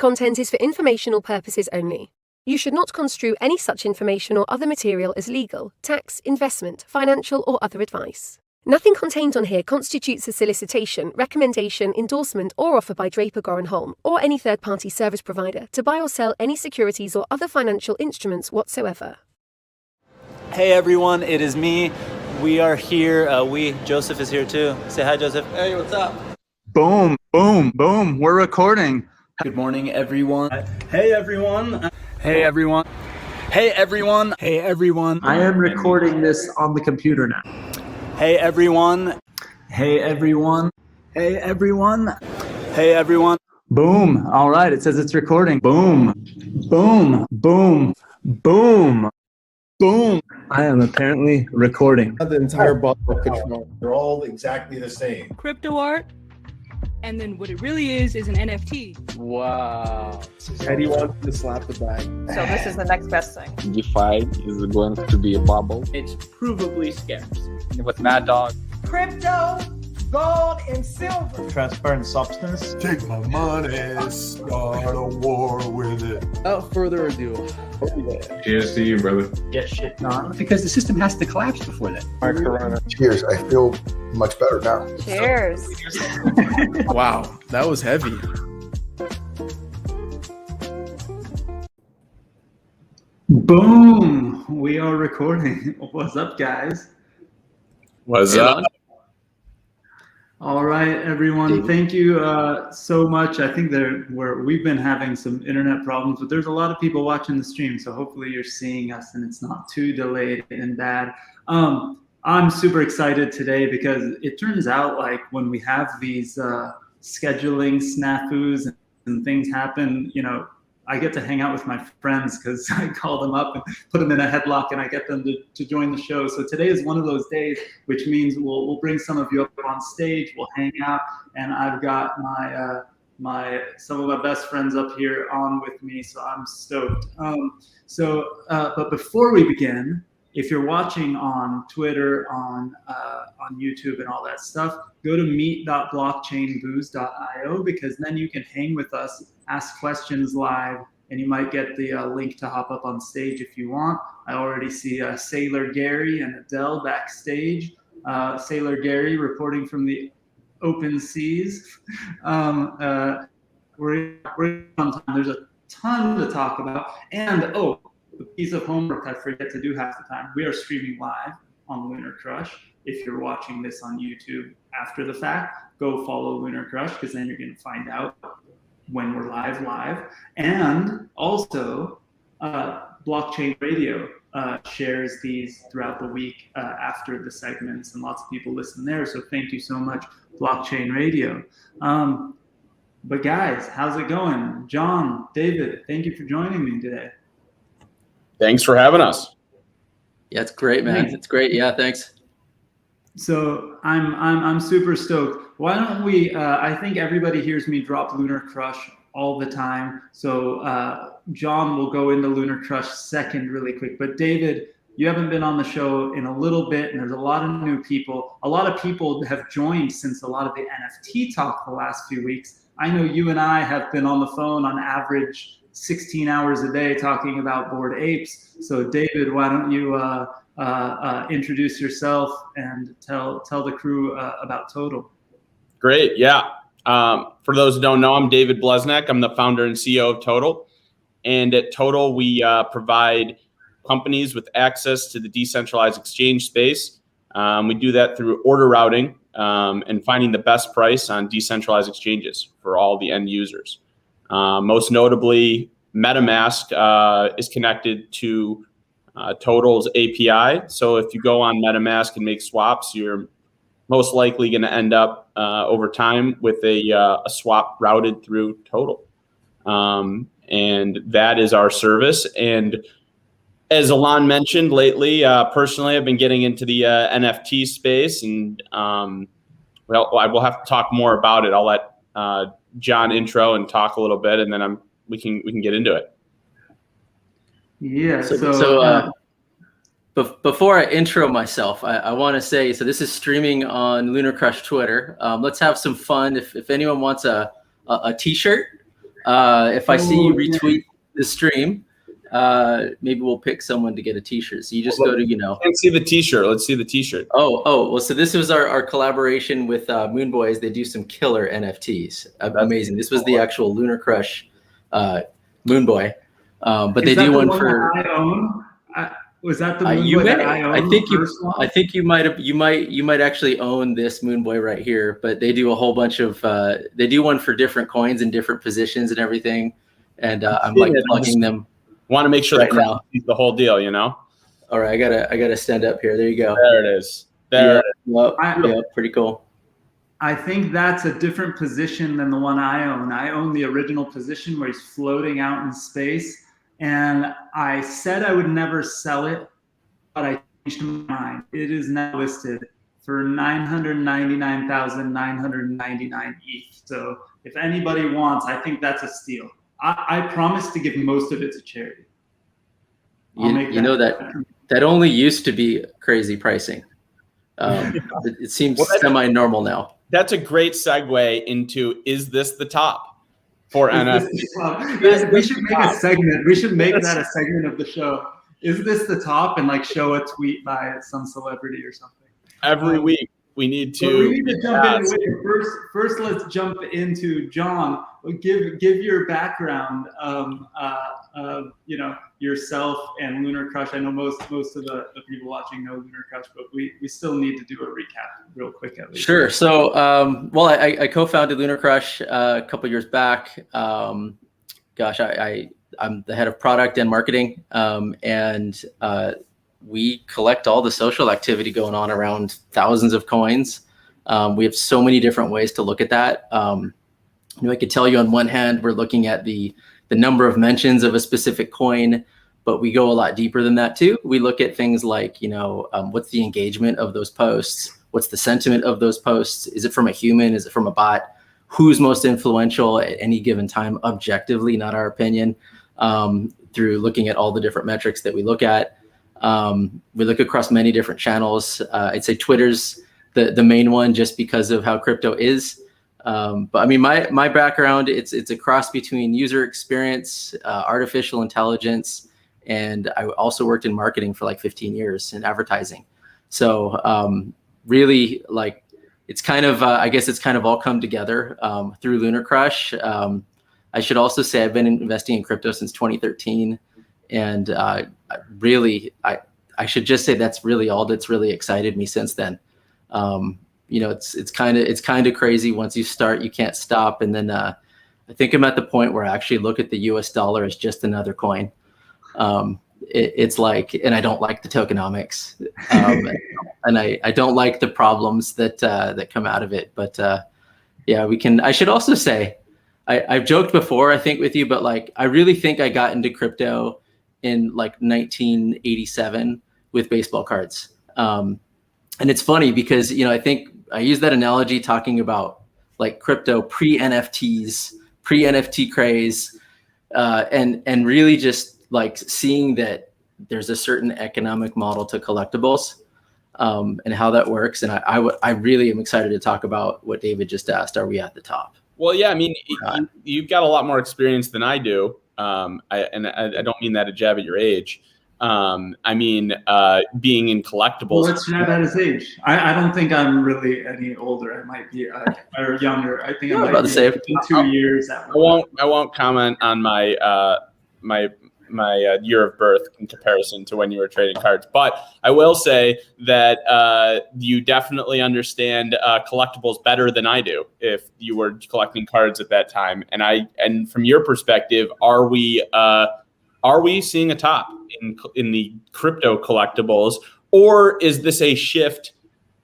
content is for informational purposes only. You should not construe any such information or other material as legal, tax, investment, financial, or other advice. Nothing contained on here constitutes a solicitation, recommendation, endorsement, or offer by Draper Goren Holm or any third-party service provider to buy or sell any securities or other financial instruments whatsoever. Hey everyone, it is me. We are here. Joseph is here too. Say hi, Joseph. Hey, what's up? Boom, boom, boom. We're recording. Good morning, everyone. Hey everyone. Hey, everyone. Hey everyone. Hey everyone. I am recording this on the computer now. Hey everyone. Hey, everyone. Hey everyone. Hey everyone. Boom. All right. It says it's recording. Boom, boom, boom, boom, boom. I am apparently recording. The entire bottle of control. They're all exactly the same. Crypto art, and then what it really is an NFT. Wow. Eddie wants to slap the bag. So this is the next best thing. DeFi is going to be a bubble. It's provably scarce. With Mad Dog. Crypto, gold, and silver. Transparent substance. Take my money, start a war with it. Without further ado. Cheers to you, brother. Get shit on. Because the system has to collapse before that. My Corona. Cheers. I feel much better now. Cheers. Wow, that was heavy. Boom. We are recording. What's up, guys? What's up? All right, everyone. Thank you so much. I think we've been having some internet problems, but there's a lot of people watching the stream, so hopefully you're seeing us and it's not too delayed and bad. I'm super excited today because it turns out like when we have these scheduling snafus and things happen, I get to hang out with my friends because I call them up and put them in a headlock and I get them to join the show. So today is one of those days, which means we'll bring some of you up on stage, we'll hang out, and I've got some of my best friends up here on with me, so I'm stoked. But before we begin, if you're watching on Twitter, on YouTube and all that stuff, go to meet.blockchainbooze.io because then you can hang with us, ask questions live, and you might get the link to hop up on stage if you want. I already see Sailor Gary and Adele backstage. Sailor Gary reporting from the open seas. We're on time. There's a ton to talk about. And the piece of homework I forget to do half the time. We are streaming live on Lunar Crush. If you're watching this on YouTube after the fact, go follow Lunar Crush because then you're going to find out when we're live. And also, Blockchain Radio shares these throughout the week after the segments, and lots of people listen there. So thank you so much, Blockchain Radio. But guys, how's it going? John, David, thank you for joining me today. Thanks for having us. Yeah, it's great, man. Thanks. It's great. Yeah, thanks. So I'm super stoked. Why don't we? I think everybody hears me drop Lunar Crush all the time. So John will go into Lunar Crush second, really quick. But David, you haven't been on the show in a little bit, and there's a lot of new people. A lot of people have joined since a lot of the NFT talk the last few weeks. I know you and I have been on the phone on average 16 hours a day talking about Bored Apes. So David, why don't you introduce yourself and tell the crew about Total? Great. Yeah. For those who don't know, I'm David Bleznak. I'm the founder and CEO of Total. And at Total, we provide companies with access to the decentralized exchange space. We do that through order routing and finding the best price on decentralized exchanges for all the end users. Most notably, MetaMask is connected to Total's API. So if you go on MetaMask and make swaps, you're most likely going to end up over time with a swap routed through Total. And that is our service. And as Alon mentioned lately, personally, I've been getting into the NFT space, and I will have to talk more about it. I'll let John intro and talk a little bit, and then we can get into it. Yeah. Before I intro myself, I want to say, so this is streaming on Lunar Crush Twitter. Let's have some fun. If anyone wants a t-shirt, If I see you retweet the stream, maybe we'll pick someone to get a t-shirt. So you just go to, Let's see the t-shirt. Let's see the t-shirt. Well, so this was our collaboration with Moon Boys. They do some killer NFTs. Amazing. This was the actual Lunar Crush Moon Boy. But they do one for. I own? Was that the Moon Boy that I own? I think you might actually own this Moon Boy right here. But they do a whole bunch of. They do one for different coins in different positions and everything. And I'm like plugging them. Want to make sure right now. The whole deal, All right, I gotta stand up here. There you go. There it is. There. Yeah, pretty cool. I think that's a different position than the one I own. I own the original position where he's floating out in space. And I said I would never sell it, but I changed my mind. It is now listed for 999,999 ETH. So if anybody wants, I think that's a steal. I promise to give most of it to charity. You know that only used to be crazy pricing. It seems semi-normal now. That's a great segue into, is this the top for NFT? Yes, we should make a segment. We should make that a segment of the show. Is this the top? And like show a tweet by some celebrity or something. Every week we need to. Jump in. First, let's jump into Jon. Give your background of yourself and Lunar Crush. I know most of the people watching know Lunar Crush, but we still need to do a recap real quick at least. Sure. So I co-founded Lunar Crush a couple years back. I'm the head of product and marketing, and we collect all the social activity going on around thousands of coins. We have so many different ways to look at that. I could tell you on one hand, we're looking at the number of mentions of a specific coin, but we go a lot deeper than that too. We look at things like, what's the engagement of those posts? What's the sentiment of those posts? Is it from a human? Is it from a bot? Who's most influential at any given time, objectively, not our opinion, through looking at all the different metrics that we look at. We look across many different channels. I'd say Twitter's the main one just because of how crypto is. But I mean, my background, it's a cross between user experience, artificial intelligence, and I also worked in marketing for like 15 years in advertising. So really, like, it's kind of, I guess it's kind of all come together through Lunar Crush. I should also say I've been investing in crypto since 2013. And really, I should just say that's really all that's really excited me since then. It's kind of crazy. Once you start, you can't stop. And then I think I'm at the point where I actually look at the US dollar as just another coin. It's like, and I don't like the tokenomics, and I don't like the problems that come out of it. But yeah, I should also say, I've joked before, I think, with you, but like, I really think I got into crypto in like 1987 with baseball cards. And it's funny because, I think I use that analogy talking about like crypto pre-NFTs, pre-NFT craze, and really just like seeing that there's a certain economic model to collectibles, and how that works. And I really am excited to talk about what David just asked. Are we at the top? Well, yeah, I mean, you've got a lot more experience than I do. I don't mean that a jab at your age. I mean, being in collectibles. Well, let's jab at his age. I don't think I'm really any older. I might be or younger. I think I might be in 2 years. I won't comment on my my year of birth in comparison to when you were trading cards, but I will say that you definitely understand collectibles better than I do. If you were collecting cards at that time, and from your perspective, are we seeing a top in the crypto collectibles, or is this a shift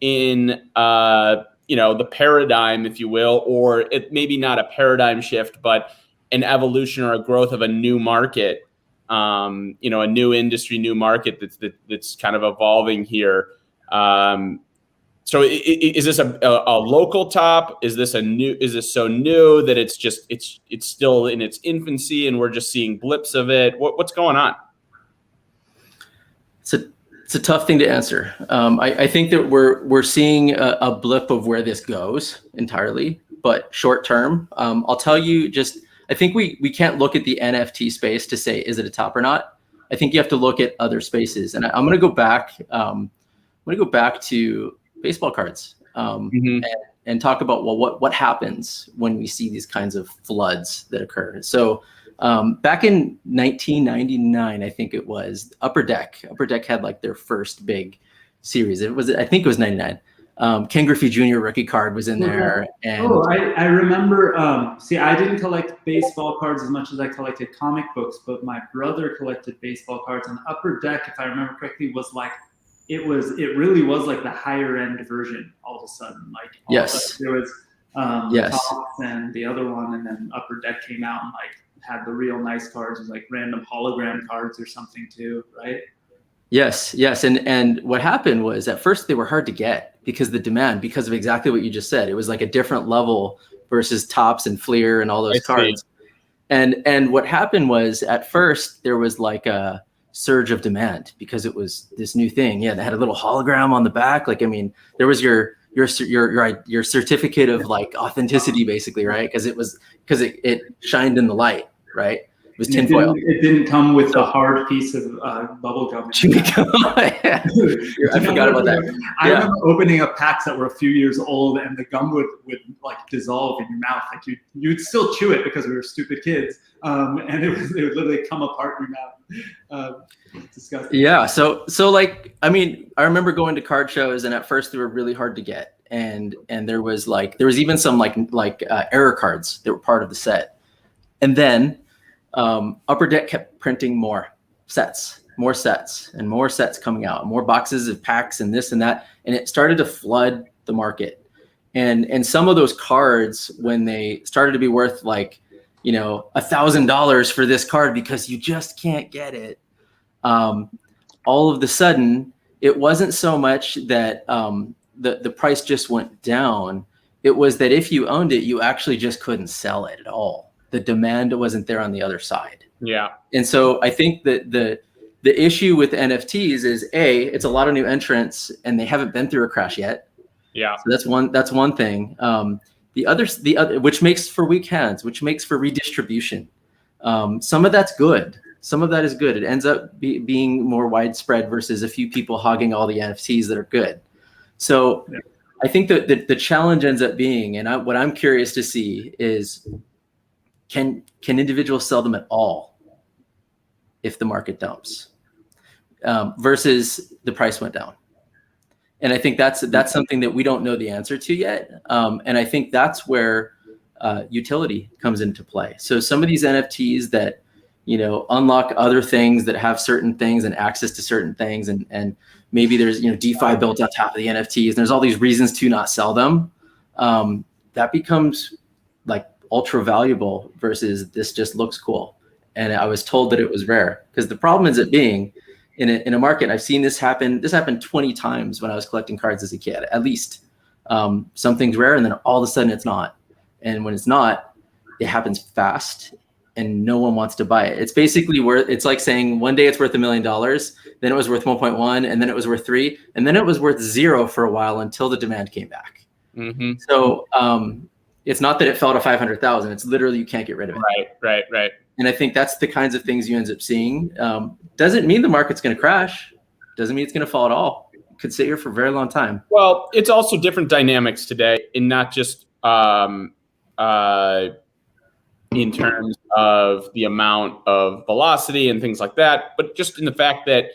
in the paradigm, if you will, or it maybe not a paradigm shift, but an evolution or a growth of a new market? A new industry, new market that's kind of evolving here. So is this a local top? Is this so new that it's still in its infancy and we're just seeing blips of it? What's going on? It's a tough thing to answer. I think that we're seeing a blip of where this goes entirely, but short term, I'll tell you I think we can't look at the NFT space to say, is it a top or not? I think you have to look at other spaces. And I'm going to go back. I'm going to go back to baseball cards and talk about, well, what happens when we see these kinds of floods that occur. So back in 1999, I think it was, Upper Deck had like their first big series. I think it was 99. Ken Griffey Jr. rookie card was in there. And I remember, see, I didn't collect baseball cards as much as I collected comic books, but my brother collected baseball cards, and Upper Deck, if I remember correctly, was like, it really was like the higher end version all of a sudden. Like, there was Topps and the other one, and then Upper Deck came out and like had the real nice cards. It was like random hologram cards or something too, right? Yes. And what happened was, at first they were hard to get because the demand, because of exactly what you just said. It was like a different level versus Topps and Fleer and all those cards. And what happened was, at first there was like a surge of demand because it was this new thing. Yeah, they had a little hologram on the back. Like, I mean, there was your certificate of like authenticity, basically, right? Because it shined in the light, right? It was tinfoil. It didn't come with a hard piece of bubble gum. I forgot about that. I remember opening up packs that were a few years old, and the gum would like dissolve in your mouth. Like you'd still chew it because we were stupid kids, and it would literally come apart in your mouth. Disgusting. Yeah. So like, I mean, I remember going to card shows, and at first they were really hard to get, and there was even some like error cards that were part of the set, and then Upper Deck kept printing more sets and more sets coming out, more boxes of packs and this and that. And it started to flood the market. And some of those cards, when they started to be worth like, $1,000 for this card because you just can't get it. All of the sudden, it wasn't so much that the price just went down. It was that if you owned it, you actually just couldn't sell it at all. The demand wasn't there on the other side. Yeah. And so I think that the issue with NFTs is, it's a lot of new entrants and they haven't been through a crash yet. Yeah. So that's one thing. The other, which makes for weak hands, which makes for redistribution. Some of that's good. Some of that is good. It ends up being more widespread versus a few people hogging all the NFTs that are good. So I think that the challenge ends up being, and what I'm curious to see is, can individuals sell them at all if the market dumps versus the price went down? And I think that's something that we don't know the answer to yet. And I think that's where utility comes into play. So some of these NFTs that, unlock other things, that have certain things and access to certain things, and maybe there's, DeFi built on top of the NFTs, and there's all these reasons to not sell them. That becomes like ultra valuable versus this just looks cool. And I was told that it was rare, because the problem is it being in a market. I've seen this happen. This happened 20 times when I was collecting cards as a kid, at least. Something's rare, and then all of a sudden it's not. And when it's not, it happens fast and no one wants to buy it. It's basically it's like saying one day it's worth $1 million, then it was worth 1.1, and then it was worth 3, and then it was worth 0 for a while until the demand came back. Mm-hmm. So, it's not that it fell to 500,000. It's literally you can't get rid of it. Right. And I think that's the kinds of things you end up seeing. Doesn't mean the market's going to crash. Doesn't mean it's going to fall at all. It could sit here for a very long time. Well, it's also different dynamics today, and not just in terms of the amount of velocity and things like that, but just in the fact that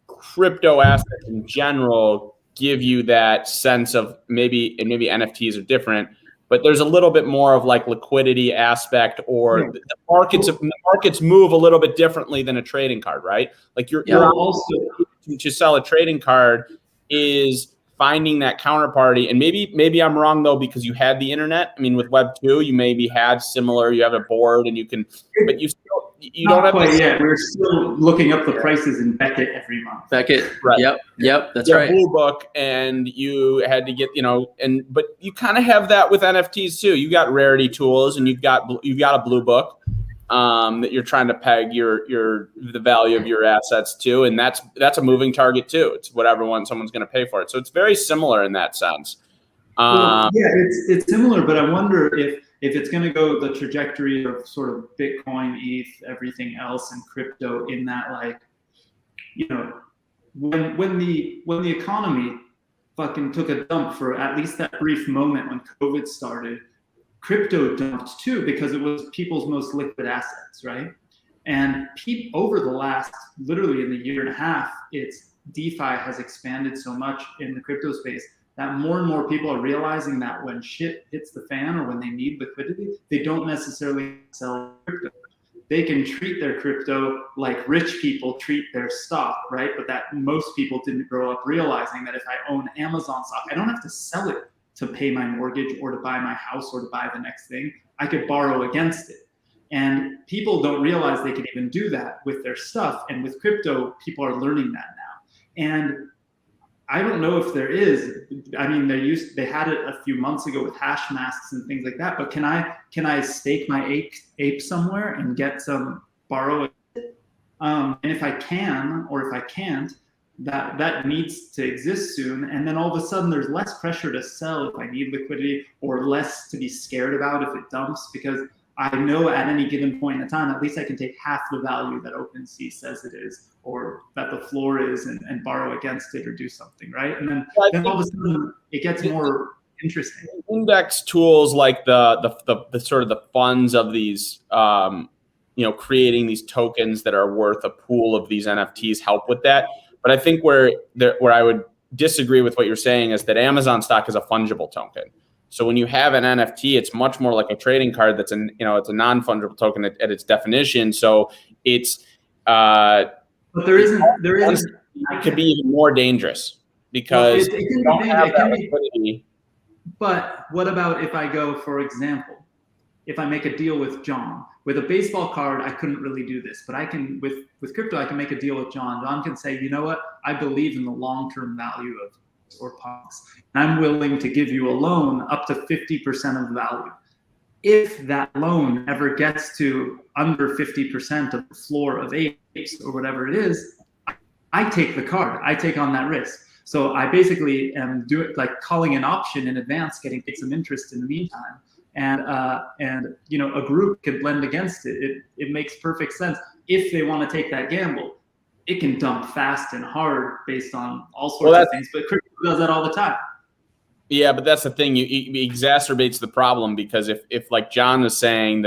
crypto assets in general give you that sense of maybe NFTs are different, but there's a little bit more of like liquidity aspect, or the markets move a little bit differently than a trading card, right? Like you're also to sell a trading card is finding that counterparty. And maybe I'm wrong though, because you had the internet. I mean, with Web 2, you maybe had similar, you have a board and you can, but you don't have quite yet. We're still looking up the prices in Beckett every month. Beckett, right? Yep, that's right. Blue Book, and you had to get, but you kind of have that with NFTs too. You got rarity tools, and you've got a Blue Book that you're trying to peg the value of your assets to, and that's a moving target too. It's whatever someone's going to pay for it. So it's very similar in that sense. It's similar, but I wonder if if it's going to go the trajectory of sort of Bitcoin, ETH, everything else, and crypto, in that, like, you know, when the economy fucking took a dump for at least that brief moment when COVID started, crypto dumped too, because it was people's most liquid assets, right? And over the last, literally in the year and a half, it's DeFi has expanded so much in the crypto space that more and more people are realizing that when shit hits the fan or when they need liquidity, they don't necessarily sell crypto. They can treat their crypto like rich people treat their stock, right? But that most people didn't grow up realizing that if I own Amazon stock, I don't have to sell it to pay my mortgage or to buy my house or to buy the next thing. I could borrow against it. And people don't realize they can even do that with their stuff. And with crypto, people are learning that now. And I don't know if there is. I mean, they had it a few months ago with hash masks and things like that. But can I stake my ape somewhere and get some borrow? And if I can, or if I can't, that needs to exist soon. And then all of a sudden, there's less pressure to sell if I need liquidity, or less to be scared about if it dumps, because I know at any given point in time, at least I can take half the value that OpenSea says it is, or that the floor is, and borrow against it or do something, right? And then all of a sudden it gets more interesting. Index tools like the sort of the funds of these, creating these tokens that are worth a pool of these NFTs help with that. But I think where I would disagree with what you're saying is that Amazon stock is a fungible token. So when you have an NFT, it's much more like a trading card. It's a non-fungible token at its definition. So it's but there isn't. It could be even more dangerous because you don't have that liquidity. But what about if I go, for example, if I make a deal with Jon with a baseball card? I couldn't really do this, but I can with crypto. I can make a deal with Jon. Jon can say, you know what? I believe in the long-term value of or punks. I'm willing to give you a loan up to 50% of the value. If that loan ever gets to under 50% of the floor of apes or whatever it is, I take the card. I take on that risk. So I basically am calling an option in advance, getting some interest in the meantime. And a group could lend against it. It makes perfect sense if they want to take that gamble. It can dump fast and hard based on all sorts of things, but crypto does that all the time. Yeah, but that's the thing. It exacerbates the problem, because if like Jon is saying,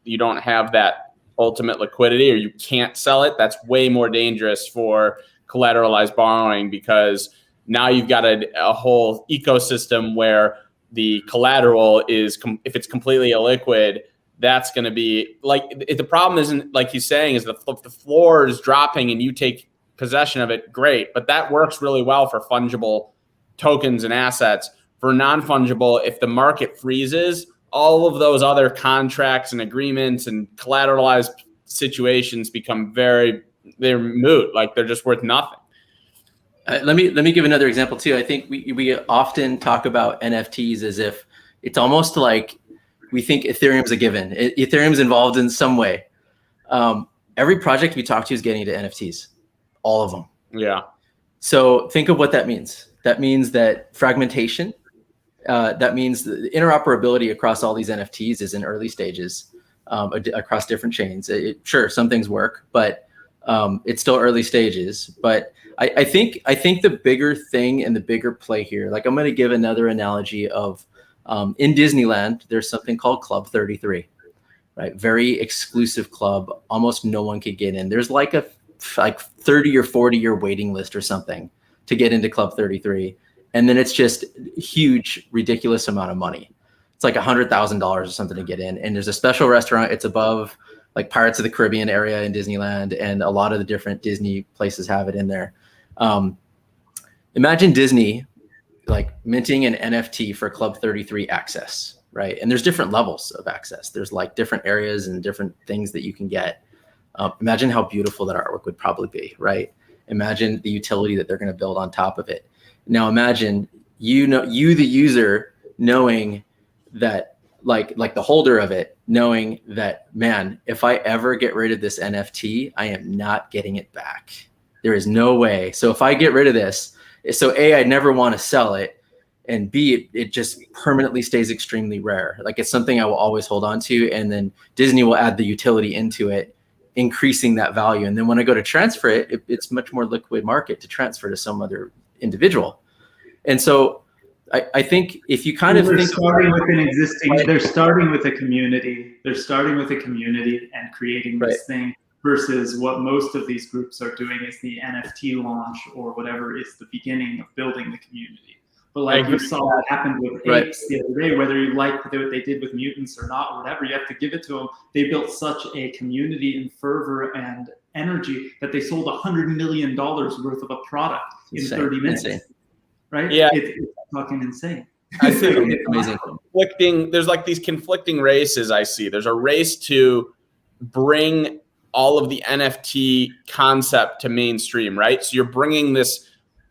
you don't have that ultimate liquidity, or you can't sell it, that's way more dangerous for collateralized borrowing, because now you've got a whole ecosystem where the collateral is, if it's completely illiquid, that's going to be like, the problem isn't, like he's saying, is the floor is dropping and you take possession of it. Great. But that works really well for fungible tokens and assets. For non-fungible, if the market freezes, all of those other contracts and agreements and collateralized situations become they're moot. Like, they're just worth nothing. Let me give another example too. I think we often talk about NFTs as if it's almost like we think Ethereum's a given. Ethereum's involved in some way. Every project we talk to is getting into NFTs, all of them. Yeah. So think of what that means. That means that fragmentation, that means the interoperability across all these NFTs is in early stages, across different chains. Sure, some things work, but it's still early stages. But I think the bigger thing and the bigger play here, like I'm going to give another analogy of, in Disneyland, there's something called Club 33, right? Very exclusive club. Almost no one could get in. There's like a 30 or 40 year waiting list or something to get into Club 33. And then it's just huge, ridiculous amount of money. It's like $100,000 or something to get in. And there's a special restaurant. It's above like Pirates of the Caribbean area in Disneyland. And a lot of the different Disney places have it in there. Imagine Disney like minting an NFT for Club 33 access, right? And there's different levels of access. There's like different areas and different things that you can get. Imagine how beautiful that artwork would probably be, right? Imagine the utility that they're going to build on top of it. Now imagine you the user, knowing that like the holder of it, knowing that, man, if I ever get rid of this NFT, I am not getting it back. There is no way. So if I get rid of this, so A, I never want to sell it. and B, it just permanently stays extremely rare. Like it's something I will always hold on to, and then Disney will add the utility into it, increasing that value. And then when I go to transfer it, it's much more liquid market to transfer to some other individual. And so I think if you kind of think starting with an existing, they're starting with a community. They're starting with a community and creating this thing, versus what most of these groups are doing is the NFT launch or whatever is the beginning of building the community. But like you saw what happened with apes the other day, whether you like what they did with mutants or not, or whatever, you have to give it to them. They built such a community and fervor and energy that they sold $100 million worth of a product in 30 minutes. Right? Yeah. It's fucking insane. I think it's amazing. There's like these conflicting races I see. There's a race to bring all of the NFT concept to mainstream, right? So you're bringing this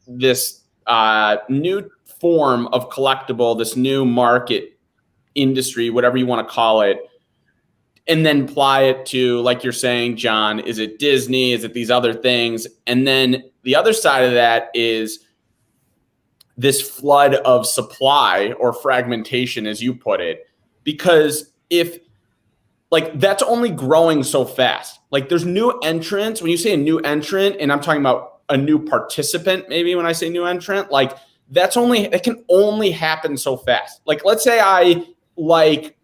new form of collectible, this new market industry, whatever you want to call it, and then apply it to, like you're saying, John, is it Disney? Is it these other things? And then the other side of that is this flood of supply or fragmentation, as you put it, because if like that's only growing so fast. Like there's new entrants. When you say a new entrant, and I'm talking about a new participant, maybe when I say new entrant, like it can only happen so fast. Like let's say I like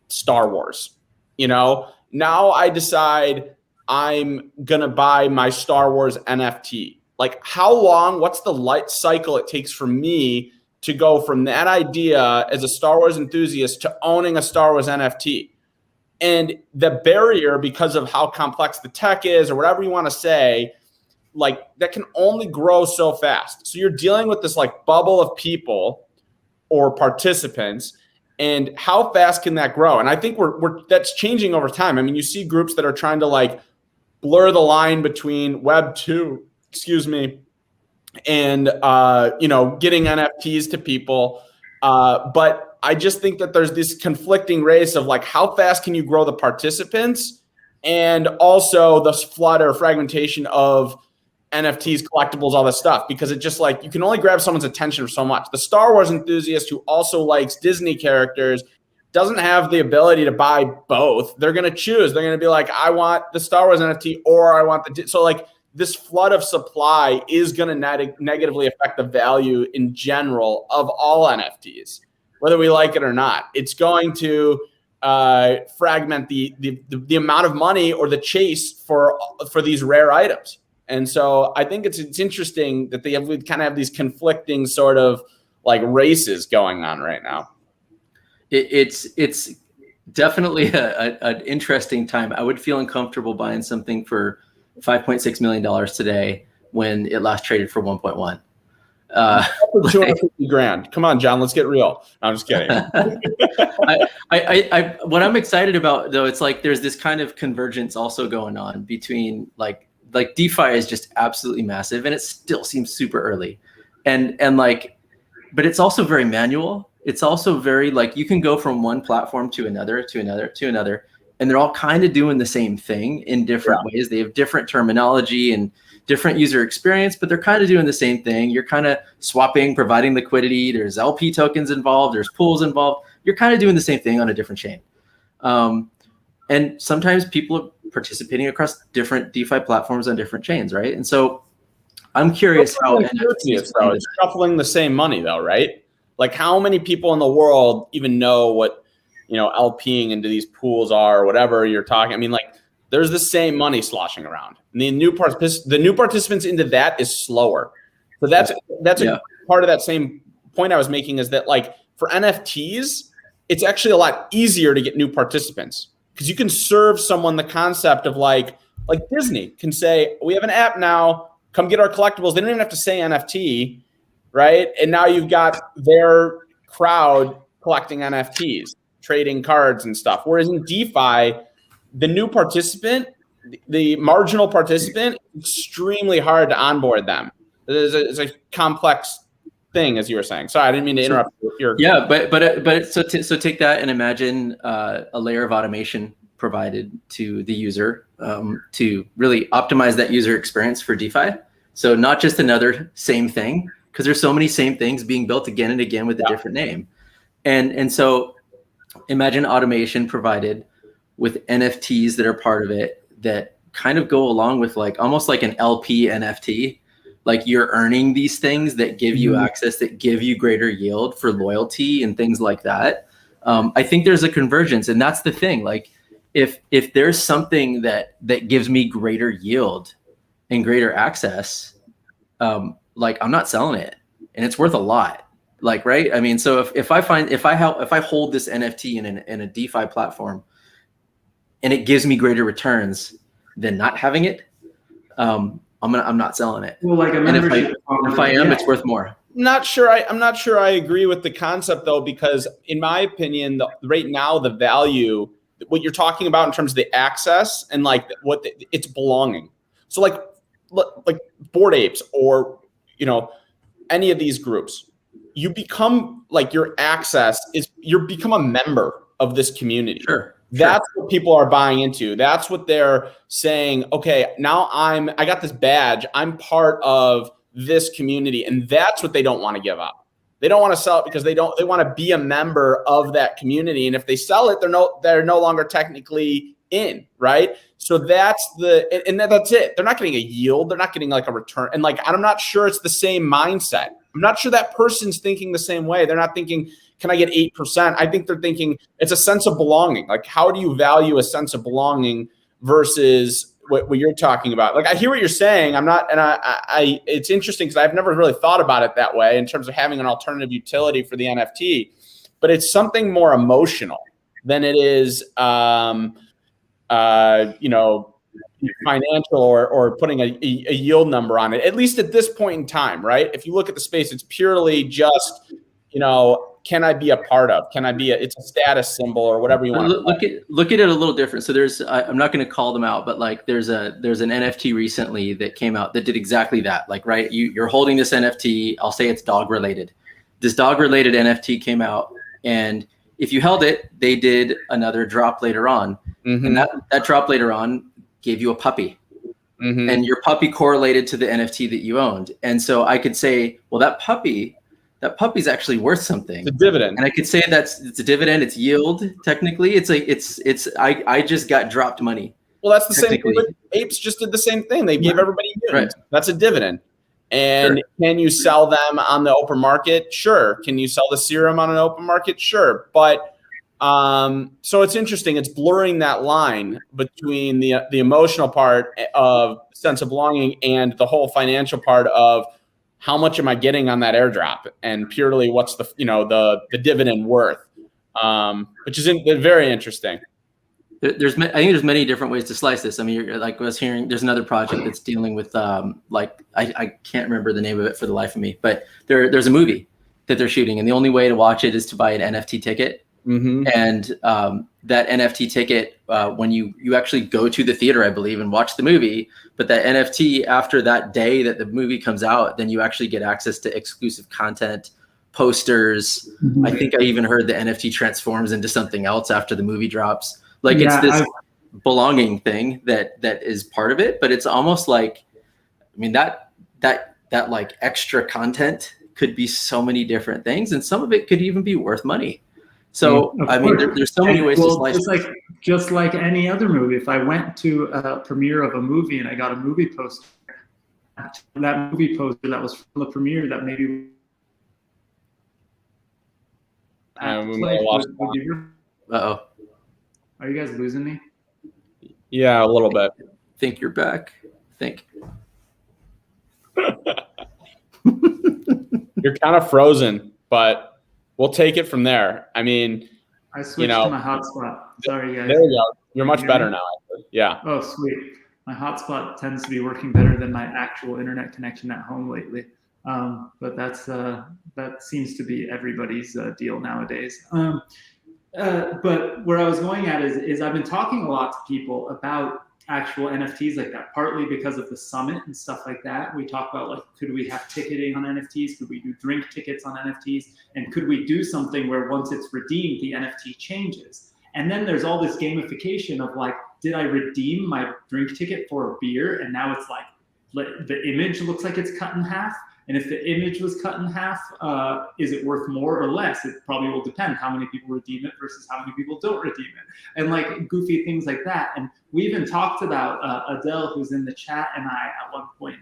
Star Wars, now I decide I'm gonna buy my Star Wars NFT. Like how long, what's the life cycle it takes for me to go from that idea as a Star Wars enthusiast to owning a Star Wars NFT? And the barrier, because of how complex the tech is or whatever you want to say, like that can only grow so fast. So you're dealing with this like bubble of people or participants, and how fast can that grow? And I think that's changing over time. I mean, you see groups that are trying to like blur the line between Web 2, and getting NFTs to people. But I just think that there's this conflicting race of like, how fast can you grow the participants, and also the flood or fragmentation of NFTs, collectibles, all this stuff, because it just like, you can only grab someone's attention for so much. The Star Wars enthusiast who also likes Disney characters doesn't have the ability to buy both. They're going to choose. They're going to be like, I want the Star Wars NFT, or I want so like this flood of supply is going to negatively affect the value in general of all NFTs. Whether we like it or not, it's going to fragment the amount of money or the chase for these rare items. And so I think it's interesting that we kind of have these conflicting sort of like races going on right now. It's definitely an interesting time. I would feel uncomfortable buying something for $5.6 million today when it last traded for 1.1. 250 grand. Come on, John, let's get real. No, I'm just kidding. What I'm excited about though, it's like there's this kind of convergence also going on between like DeFi is just absolutely massive, and it still seems super early, and but it's also very manual. It's also very like you can go from one platform to another, and they're all kind of doing the same thing in different ways. They have different terminology and different user experience, but they're kind of doing the same thing. You're kind of swapping, providing liquidity. There's LP tokens involved. There's pools involved. You're kind of doing the same thing on a different chain. And sometimes people are participating across different DeFi platforms on different chains, right? And so I'm curious how it's shuffling the same money though, right? Like how many people in the world even know what, LPing into these pools are or whatever you're talking. I mean, like there's the same money sloshing around. And the new participants into that is slower. So that's a part of that same point I was making, is that like for NFTs, it's actually a lot easier to get new participants, because you can serve someone the concept of like Disney can say, we have an app now, come get our collectibles. They don't even have to say NFT, right? And now you've got their crowd collecting NFTs, trading cards and stuff. Whereas in DeFi, the new participant, the marginal participant, extremely hard to onboard them. It's a complex thing, as you were saying. Sorry, I didn't mean to interrupt your. Yeah, but so take that and imagine a layer of automation provided to the user to really optimize that user experience for DeFi. So not just another same thing, because there's so many same things being built again and again with a different name. And so imagine automation provided with NFTs that are part of it that kind of go along with like almost like an LP NFT. Like you're earning these things that give you access, that give you greater yield for loyalty and things like that. I think there's a convergence, and that's the thing. Like if there's something that gives me greater yield and greater access, like I'm not selling it, and it's worth a lot. Like, right? I mean, so if I hold this NFT in a DeFi platform, and it gives me greater returns than not having it, I'm not selling it. Well, like a membership. And if I am, it's worth more. I'm not sure I agree with the concept though, because in my opinion, right now the value, what you're talking about in terms of the access and like it's belonging. So like Bored Apes or any of these groups, you become like your access is you become a member of this community. Sure. That's what people are buying into. That's what they're saying. Okay, now I got this badge. I'm part of this community, and that's what they don't want to give up. They don't want to sell it because they want to be a member of that community. And if they sell it, they're no longer technically in, right? So that's that's it. They're not getting a yield. They're not getting like a return. And like I'm not sure it's the same mindset. I'm not sure that person's thinking the same way. They're not thinking, can I get 8%? I think they're thinking it's a sense of belonging. Like, how do you value a sense of belonging versus what you're talking about? Like, I hear what you're saying. I'm not, and I it's interesting because I've never really thought about it that way in terms of having an alternative utility for the NFT, but it's something more emotional than it is, financial or putting a yield number on it, at least at this point in time, right? If you look at the space, it's purely just, can I be a part of? It's a status symbol or whatever you want to look at it a little different. So I'm not going to call them out, but like there's an NFT recently that came out that did exactly that. Like, right, you're holding this NFT, I'll say it's dog related. This dog related NFT came out, and if you held it, they did another drop later on. And that drop later on gave you a puppy. And your puppy correlated to the NFT that you owned. And so I could say, well, that puppy's actually worth something. It's a dividend. And I could say it's a dividend, it's yield. Technically, I just got dropped money. Well, that's the same thing with apes. Just did the same thing. They gave everybody yield. Right. That's a dividend. And can you sell them on the open market? Sure. Can you sell the serum on an open market? Sure. But so it's interesting. It's blurring that line between the emotional part of sense of belonging and the whole financial part of how much am I getting on that airdrop, and purely what's the dividend worth, which is very interesting. I think there's many different ways to slice this. I mean, like I was hearing, there's another project that's dealing with I can't remember the name of it for the life of me, but there's a movie that they're shooting, and the only way to watch it is to buy an NFT ticket. And that NFT ticket, when you actually go to the theater, I believe, and watch the movie, but that NFT after that day that the movie comes out, then you actually get access to exclusive content, posters. I think I even heard the NFT transforms into something else after the movie drops. Like it's this belonging thing that is part of it, but it's almost like, I mean, that like extra content could be so many different things, and some of it could even be worth money. So, I mean, there's so many ways to slice it. Just like any other movie, if I went to a premiere of a movie and I got a movie poster, that movie poster that was from the premiere that maybe... Uh-oh. Are you guys losing me? Yeah, a little bit. Think you're back. Think. You're kind of frozen, but... we'll take it from there. I mean, I switched to my hotspot. Sorry, guys. There you go. You're much better now. Yeah. Oh, sweet. My hotspot tends to be working better than my actual internet connection at home lately. But that seems to be everybody's deal nowadays. But where I was going at is I've been talking a lot to people about actual NFTs like that, partly because of the summit and stuff like that. We talk about, like, could we have ticketing on NFTs? Could we do drink tickets on NFTs? And could we do something where once it's redeemed, the NFT changes? And then there's all this gamification of like, did I redeem my drink ticket for a beer? And now it's like, the image looks like it's cut in half. And if the image was cut in half, is it worth more or less? It probably will depend how many people redeem it versus how many people don't redeem it, and like goofy things like that. And we even talked about Adele, who's in the chat, and I at one point.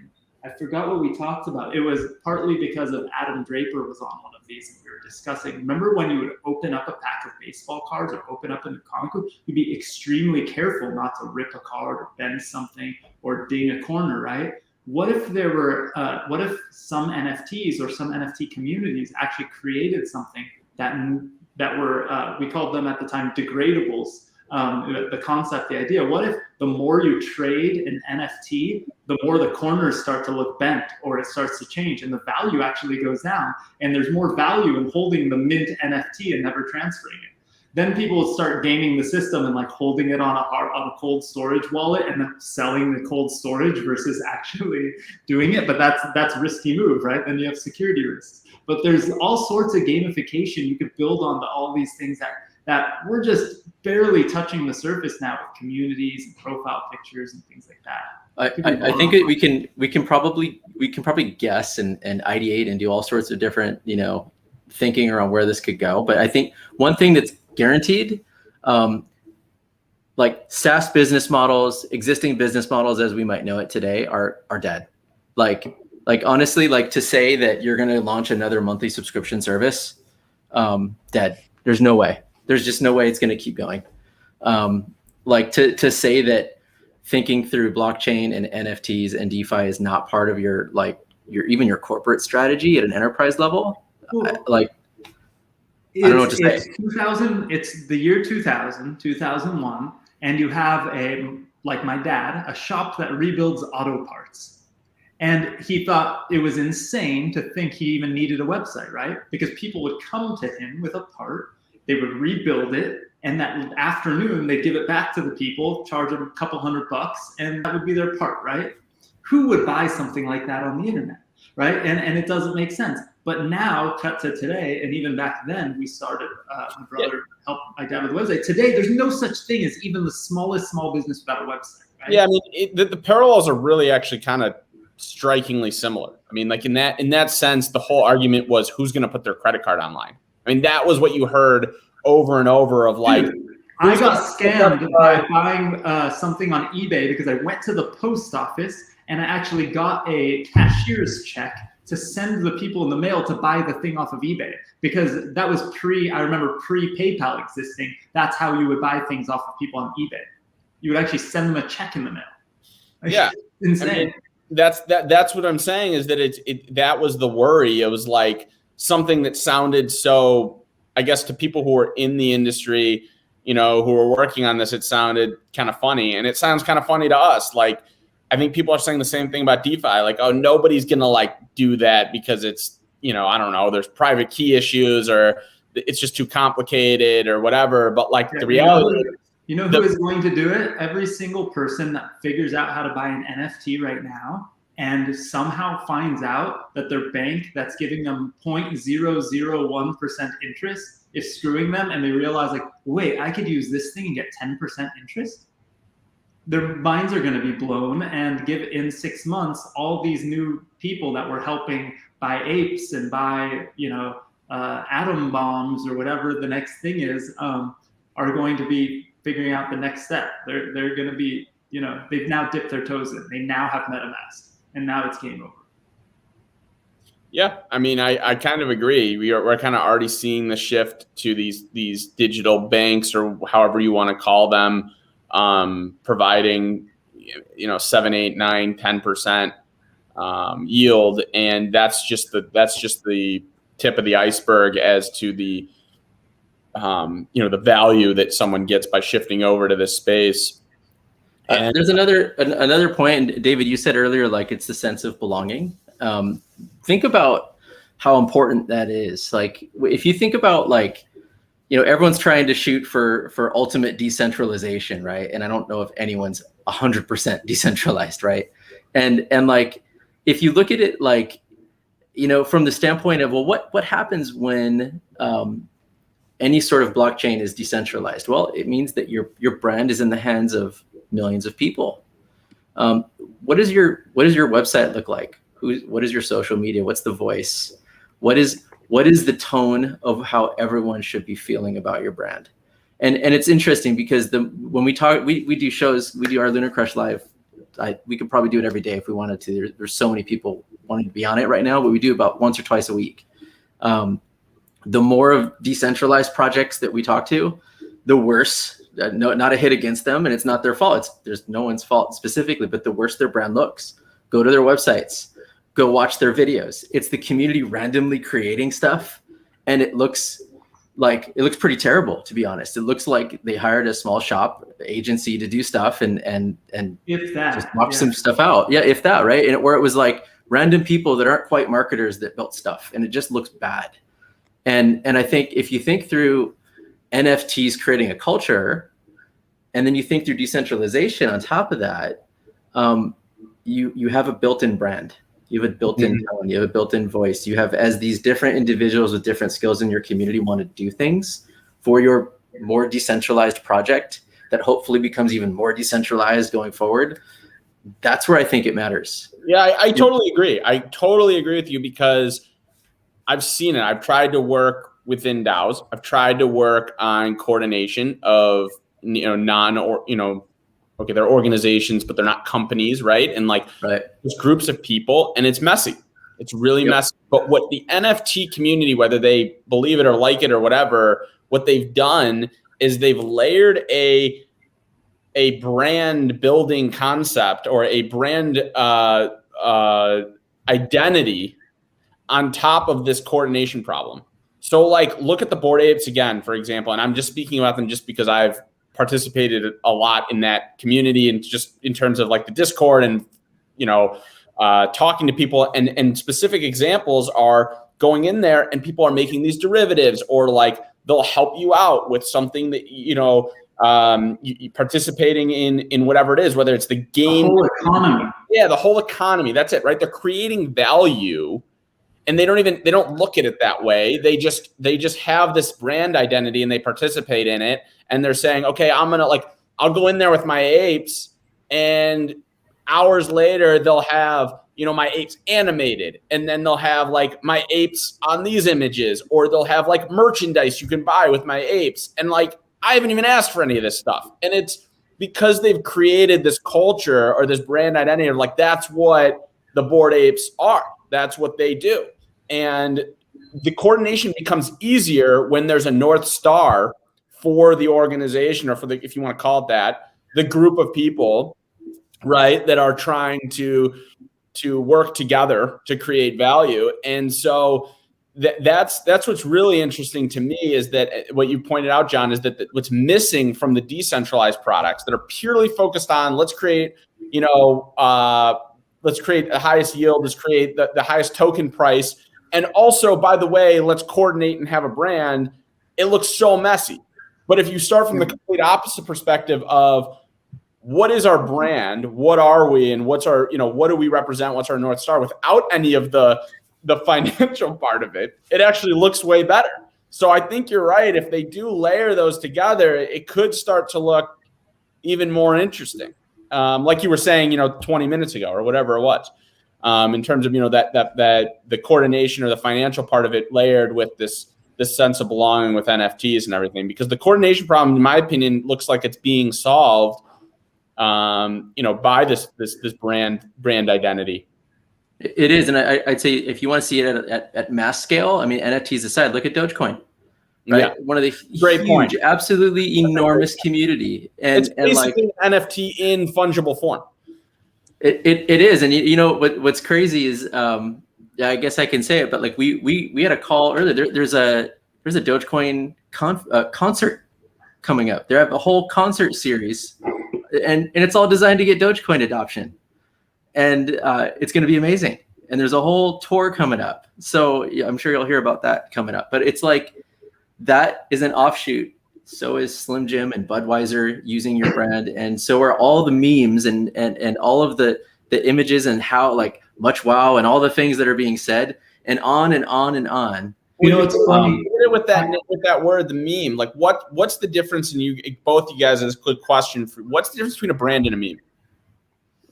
I forgot what we talked about. It was partly because of Adam Draper was on one of these and we were discussing. Remember when you would open up a pack of baseball cards or open up a comic book, you'd be extremely careful not to rip a card or bend something or ding a corner, right? What if there were, what if some NFTs or some NFT communities actually created something that were, we called them at the time degradables. The concept, the idea, what if the more you trade an NFT, the more the corners start to look bent or it starts to change and the value actually goes down and there's more value in holding the mint NFT and never transferring it. Then people will start gaming the system and like holding it on a cold storage wallet and then selling the cold storage versus actually doing it. But that's a risky move, right? Then you have security risks. But there's all sorts of gamification you could build on all these things that we're just barely touching the surface now with communities and profile pictures and things like that. I think we can probably guess and ideate and do all sorts of different, thinking around where this could go. But I think one thing that's guaranteed, like SaaS business models, existing business models as we might know it today are dead. Like honestly, like to say that you're going to launch another monthly subscription service, dead. There's no way. There's just no way it's going to keep going. Like to say that thinking through blockchain and NFTs and DeFi is not part of your corporate strategy at an enterprise level. I don't know what to say. It's the year 2000, 2001, and you have like my dad, a shop that rebuilds auto parts. And he thought it was insane to think he even needed a website, right? Because people would come to him with a part, they would rebuild it, and that afternoon they'd give it back to the people, charge them a couple $100, and that would be their part, right? Who would buy something like that on the internet, right? And it doesn't make sense. But now, cut to today, and even back then, we started, my brother helped my dad with a website. Today, there's no such thing as even the smallest small business without a website, right? Yeah, I mean, the parallels are really actually kind of strikingly similar. I mean, like in that sense, the whole argument was who's going to put their credit card online. I mean, that was what you heard over and over of like. Dude, I got scammed by buying something on eBay because I went to the post office and I actually got a cashier's check to send the people in the mail to buy the thing off of eBay, because that was I remember pre-PayPal existing. That's how you would buy things off of people on eBay. You would actually send them a check in the mail. Yeah. Insane. I mean, that's what I'm saying is that that was the worry. It was like something that sounded so, I guess to people who were in the industry, who were working on this, it sounded kind of funny, and it sounds kind of funny to us. Like, I think people are saying the same thing about DeFi. Like, oh, nobody's going to like do that because it's, I don't know, there's private key issues or it's just too complicated or whatever. But like the reality, who is going to do it? Every single person that figures out how to buy an NFT right now and somehow finds out that their bank that's giving them 0.001% interest is screwing them, and they realize like, wait, I could use this thing and get 10% interest. Their minds are going to be blown, and in 6 months, all these new people that were helping buy apes and buy, atom bombs or whatever the next thing is, are going to be figuring out the next step. They're going to be, they've now dipped their toes in. They now have MetaMask, and now it's game over. Yeah, I mean, I kind of agree. We're kind of already seeing the shift to these digital banks, or however you want to call them, providing 7, 8, 9, 10% yield, and that's just the tip of the iceberg as to the the value that someone gets by shifting over to this space. And there's another point, and David, you said earlier, like it's the sense of belonging. Think about how important that is. Like if you think about like, everyone's trying to shoot for ultimate decentralization, right? And I don't know if anyone's 100% decentralized, right? And like, if you look at it like, from the standpoint of, well, what happens when any sort of blockchain is decentralized? Well, it means that your brand is in the hands of millions of people. What does your website look like? what is your social media? What's the voice? What is the tone of how everyone should be feeling about your brand? And it's interesting because when we talk, we do shows, we do our Lunar Crush Live. We could probably do it every day if we wanted to. There's so many people wanting to be on it right now, but we do about once or twice a week. The more of decentralized projects that we talk to, the worse. No, not a hit against them, and it's not their fault. There's no one's fault specifically, but the worse their brand looks. Go to their websites, go watch their videos. It's the community randomly creating stuff, and it looks pretty terrible, to be honest. It looks like they hired a small shop agency to do stuff and if that, just knock some stuff out. Yeah, if that, right? And where it was like random people that aren't quite marketers that built stuff, and it just looks bad. And I think if you think through NFTs creating a culture, and then you think through decentralization on top of that, you have a built-in brand. You have a built-in tone. You have a built-in voice. You have, as these different individuals with different skills in your community want to do things for your more decentralized project that hopefully becomes even more decentralized going forward. That's where I think it matters. Yeah, I totally agree. I totally agree with you because I've seen it. I've tried to work within DAOs. I've tried to work on coordination of, they're organizations, but they're not companies, right? And there's groups of people, and it's messy. It's really messy. But what the NFT community, whether they believe it or like it or whatever, what they've done is they've layered a brand building concept or a brand identity on top of this coordination problem. So look at the Bored Apes again, for example, and I'm just speaking about them just because I've participated a lot in that community and just in terms of the Discord and, talking to people and specific examples are going in there and people are making these derivatives or they'll help you out with something that, participating in whatever it is, whether it's the game. The whole economy. Yeah, the whole economy. That's it, right? They're creating value. And they don't look at it that way. They just have this brand identity and they participate in it. And they're saying, okay, I'll go in there with my apes, and hours later they'll have, my apes animated, and then they'll have my apes on these images, or they'll have merchandise you can buy with my apes. And I haven't even asked for any of this stuff. And it's because they've created this culture or this brand identity of that's what the Bored Apes are. That's what they do. And the coordination becomes easier when there's a North Star for the organization, or if you want to call it that, the group of people, right, that are trying to work together to create value. And so that's what's really interesting to me is that what you pointed out, John, is that what's missing from the decentralized products that are purely focused on let's create the highest yield, let's create the highest token price. And also, by the way, let's coordinate and have a brand. It looks so messy. But if you start from the complete opposite perspective of what is our brand, what are we, and what's our, what do we represent, what's our North Star, without any of the financial part of it, it actually looks way better. So I think you're right. If they do layer those together, it could start to look even more interesting. Like you were saying, 20 minutes ago or whatever it was. In terms of that the coordination or the financial part of it layered with this sense of belonging with NFTs and everything, because the coordination problem, in my opinion, looks like it's being solved, by this brand identity. It is, and I'd say if you want to see it at mass scale, I mean, NFTs aside, look at Dogecoin. Right, yeah. One of the Great point. Absolutely enormous community, and it's basically an NFT in fungible form. It is, and what's crazy is, I guess I can say it, but we had a call earlier. There's a Dogecoin concert coming up. They have a whole concert series, and it's all designed to get Dogecoin adoption, and it's going to be amazing. And there's a whole tour coming up, so I'm sure you'll hear about that coming up. But it's that is an offshoot. So is Slim Jim and Budweiser using your brand, and so are all the memes and all of the images and how much wow and all the things that are being said, and on and on and on. It's funny with that word, the meme. What's the difference? And both you guys, as a quick question, what's the difference between a brand and a meme?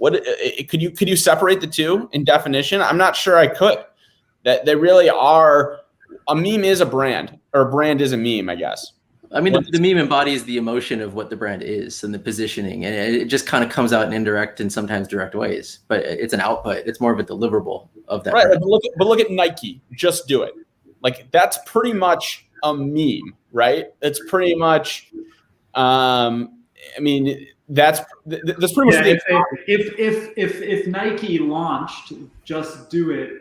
What could you separate the two in definition? I'm not sure I could. That they really are. A meme is a brand, or a brand is a meme, I guess. I mean, the meme embodies the emotion of what the brand is and the positioning, and it just kind of comes out in indirect and sometimes direct ways. But it's an output. It's more of a deliverable of that. Right. But look at Nike. Just do it. Like that's pretty much a meme, right? It's pretty much. I mean, that's pretty much. If Nike launched Just Do It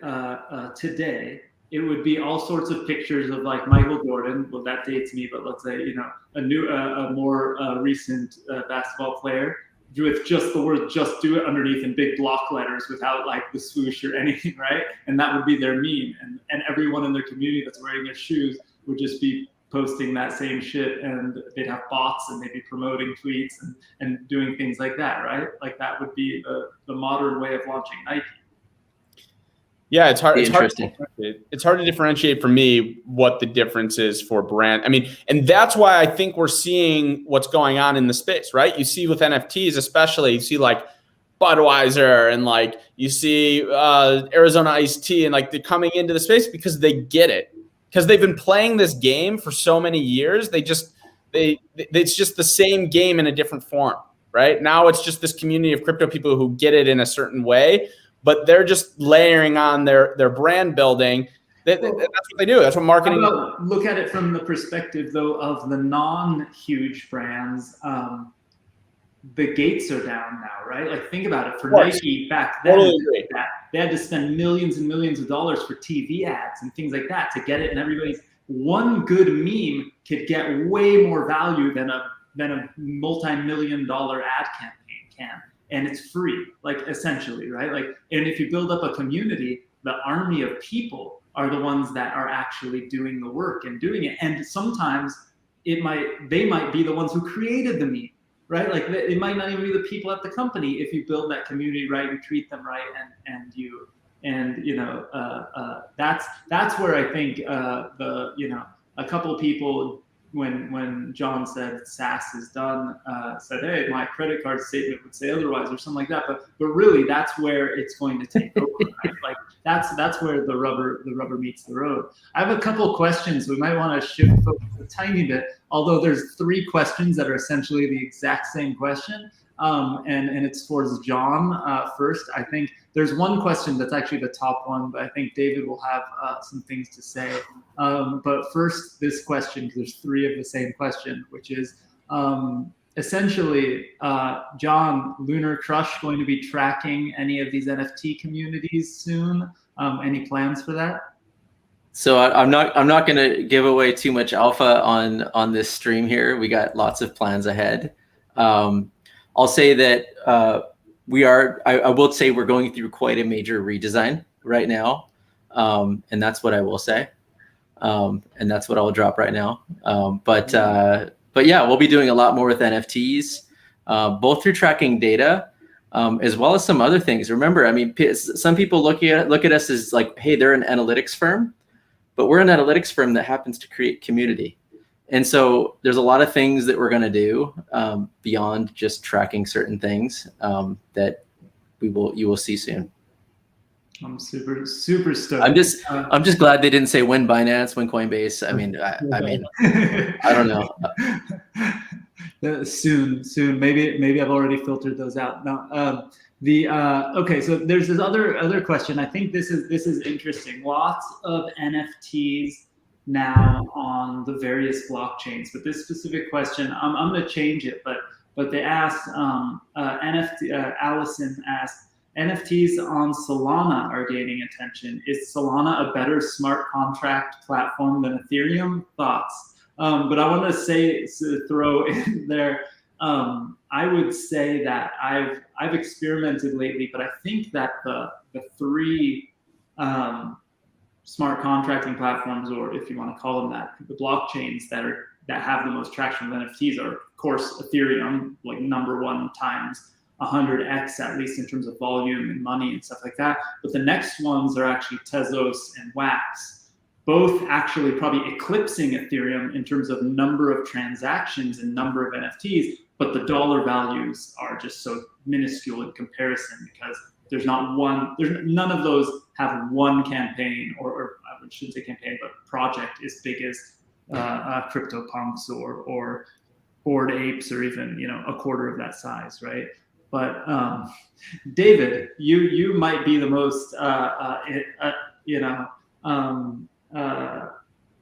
today, it would be all sorts of pictures of like Michael Jordan. Well, that dates me, but let's say a more recent basketball player with just the word "Just Do It" underneath in big block letters without like the swoosh or anything, right? And that would be their meme, and everyone in their community that's wearing their shoes would just be posting that same shit, and they'd have bots and they'd be promoting tweets and doing things like that, right? Like that would be the modern way of launching Nike. Yeah, it's hard. It's hard to differentiate for me what the difference is for brand. I mean, and that's why I think we're seeing what's going on in the space, right? You see with NFTs, especially, you see like Budweiser and like you see Arizona Iced Tea, and like they're coming into the space because they get it, because they've been playing this game for so many years. It's just the same game in a different form, right? Now it's just this community of crypto people who get it in a certain way. But they're just layering on their brand building. That's what they do. That's what marketing. Look at it from the perspective, though, of the non-huge brands. The gates are down now, right? Like think about it. For Nike back then, they had to spend millions and millions of dollars for TV ads and things like that to get it. And everybody's one good meme could get way more value than a multi-million-dollar ad campaign can. And it's free, like essentially, right? Like, and if you build up a community, the army of people are the ones that are actually doing the work and doing it. And sometimes they might be the ones who created the meme, right? Like it might not even be the people at the company if you build that community right, you treat them right, that's where I think a couple of people. When John said SaaS is done, said, hey, my credit card statement would say otherwise or something like that. But really, that's where it's going to take over. Right? Like that's where the rubber meets the road. I have a couple of questions. We might want to shift focus a tiny bit, although there's 3 questions that are essentially the exact same question. And it's towards John first. I think there's one question that's actually the top one, but I think David will have some things to say. But first, this question, because there's 3 of the same question, which is essentially, John, Lunar Crush going to be tracking any of these NFT communities soon? Any plans for that? So I'm not going to give away too much alpha on this stream here. We got lots of plans ahead. I'll say that I will say we're going through quite a major redesign right now. And that's what I will say. And that's what I'll drop right now. But yeah, we'll be doing a lot more with NFTs, both through tracking data, as well as some other things. Remember, I mean, some people look at us as like, hey, they're an analytics firm, but we're an analytics firm that happens to create community. And so there's a lot of things that we're going to do beyond just tracking certain things that you will see soon. I'm super stoked. I'm just glad they didn't say when Binance, when Coinbase. I mean, I don't know. Soon. Maybe I've already filtered those out. No. Okay. So there's this other question. I think this is interesting. Lots of NFTs now on the various blockchains, but this specific question, I'm going to change it. But they asked Allison asked. NFTs on Solana are gaining attention. Is Solana a better smart contract platform than Ethereum? Thoughts? But I want to throw in there. I would say that I've experimented lately, but I think that the 3 smart contracting platforms, or if you want to call them that, the blockchains that have the most traction with NFTs are, of course, Ethereum, like #1 times 100x, at least in terms of volume and money and stuff like that. But the next ones are actually Tezos and Wax, both actually probably eclipsing Ethereum in terms of number of transactions and number of NFTs, but the dollar values are just so minuscule in comparison because there's none of those have one campaign or I shouldn't say campaign, but project as big as CryptoPunks or Bored Apes or even a quarter of that size, right? But David, you might be the most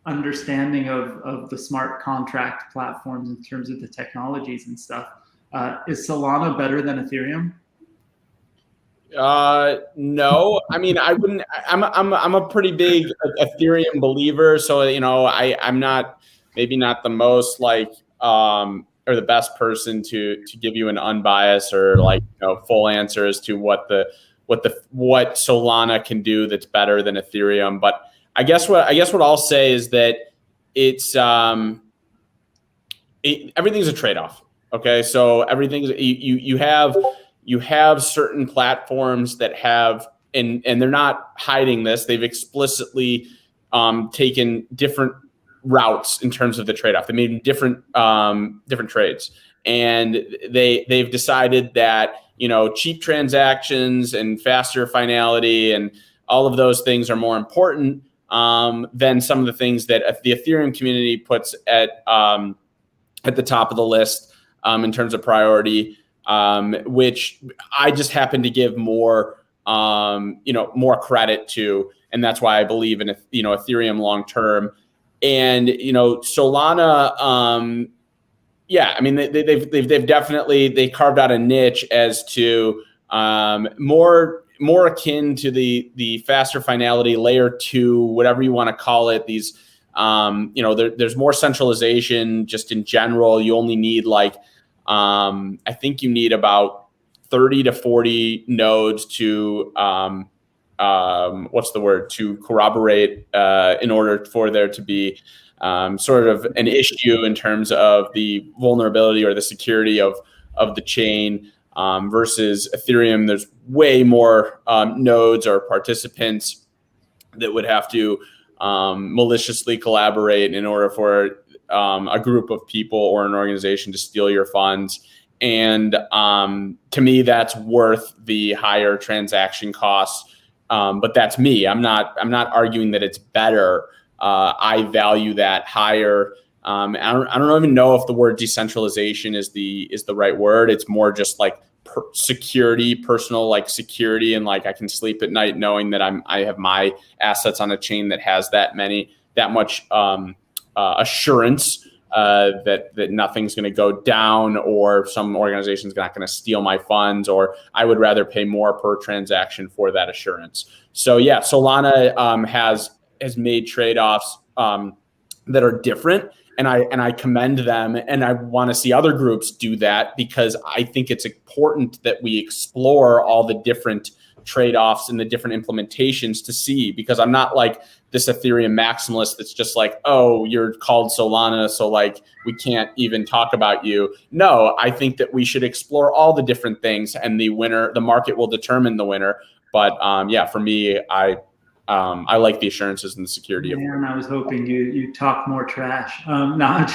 understanding of the smart contract platforms in terms of the technologies and stuff. Is Solana better than Ethereum? No, I mean, I wouldn't. I'm a pretty big Ethereum believer, so I'm not the most or the best person to give you an unbiased or full answer as to what Solana can do that's better than Ethereum. But I guess what I'll say is that it's everything's a trade-off. Okay, so everything's you have certain platforms that have, and they're not hiding this. They've explicitly taken different routes in terms of the trade-off. They made different trades, and they've decided that cheap transactions and faster finality and all of those things are more important than some of the things that the Ethereum community puts at the top of the list in terms of priority. Which I just happen to give more credit to, and that's why I believe in Ethereum long term. And Solana, I mean they've definitely carved out a niche as to more akin to the faster finality layer 2, whatever you want to call it. These there's more centralization just in general. You only need I think you need about 30 to 40 nodes to to corroborate in order for there to be sort of an issue in terms of the vulnerability or the security of the chain versus Ethereum. There's way more nodes or participants that would have to maliciously collaborate in order for a group of people or an organization to steal your funds. And to me, that's worth the higher transaction costs. But that's me. I'm not arguing that it's better. I value that higher. I don't even know if the word decentralization is the right word. It's more just security, personal security, and I can sleep at night knowing that I have my assets on a chain that has that much assurance that nothing's going to go down, or some organization's not going to steal my funds, or I would rather pay more per transaction for that assurance. So yeah, Solana has made trade-offs that are different, and I commend them, and I want to see other groups do that, because I think it's important that we explore all the different trade-offs and the different implementations to see, because I'm not this Ethereum maximalist that's just oh, you're called Solana, so we can't even talk about you. No, I think that we should explore all the different things, and the market will determine the winner. But for me, I like the assurances and the security of it. I was hoping you talk more trash. But I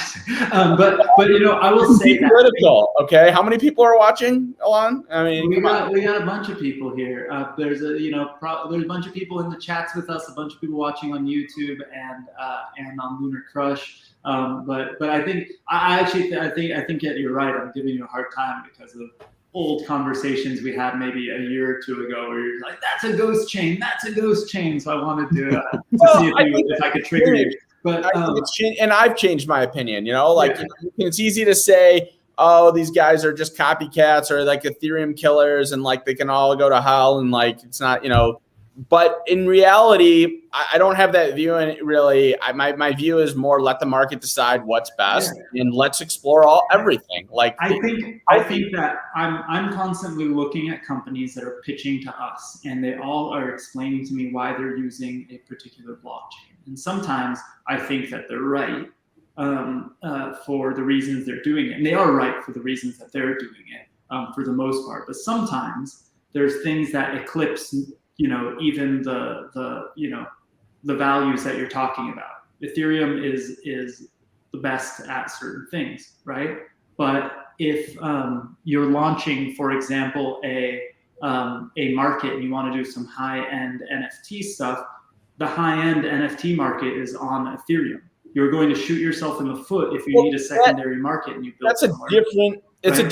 will say that critical. Okay, how many people are watching, Alon? I mean, we got a bunch of people here. There's there's a bunch of people in the chats with us, a bunch of people watching on YouTube and on Lunar Crush. But I think I think you're right. I'm giving you a hard time because of old conversations we had maybe a year or two ago where you're like, that's a ghost chain. So I wanted to see if I could trigger you. But and I've changed my opinion. It's easy to say, oh, these guys are just copycats or Ethereum killers, and they can all go to hell, and it's not, But in reality, I don't have that view, and really, my view is more let the market decide what's best, and let's explore everything. I think that I'm constantly looking at companies that are pitching to us, and they all are explaining to me why they're using a particular blockchain. And sometimes I think that they're right for the reasons they're doing it, and they are right for the reasons that they're doing it for the most part. But sometimes there's things that eclipse even the values that you're talking about. Ethereum is the best at certain things, right? But if you're launching, for example, a market and you want to do some high-end NFT stuff, the high-end NFT market is on Ethereum. You're going to shoot yourself in the foot if you need a secondary market and you build. That's a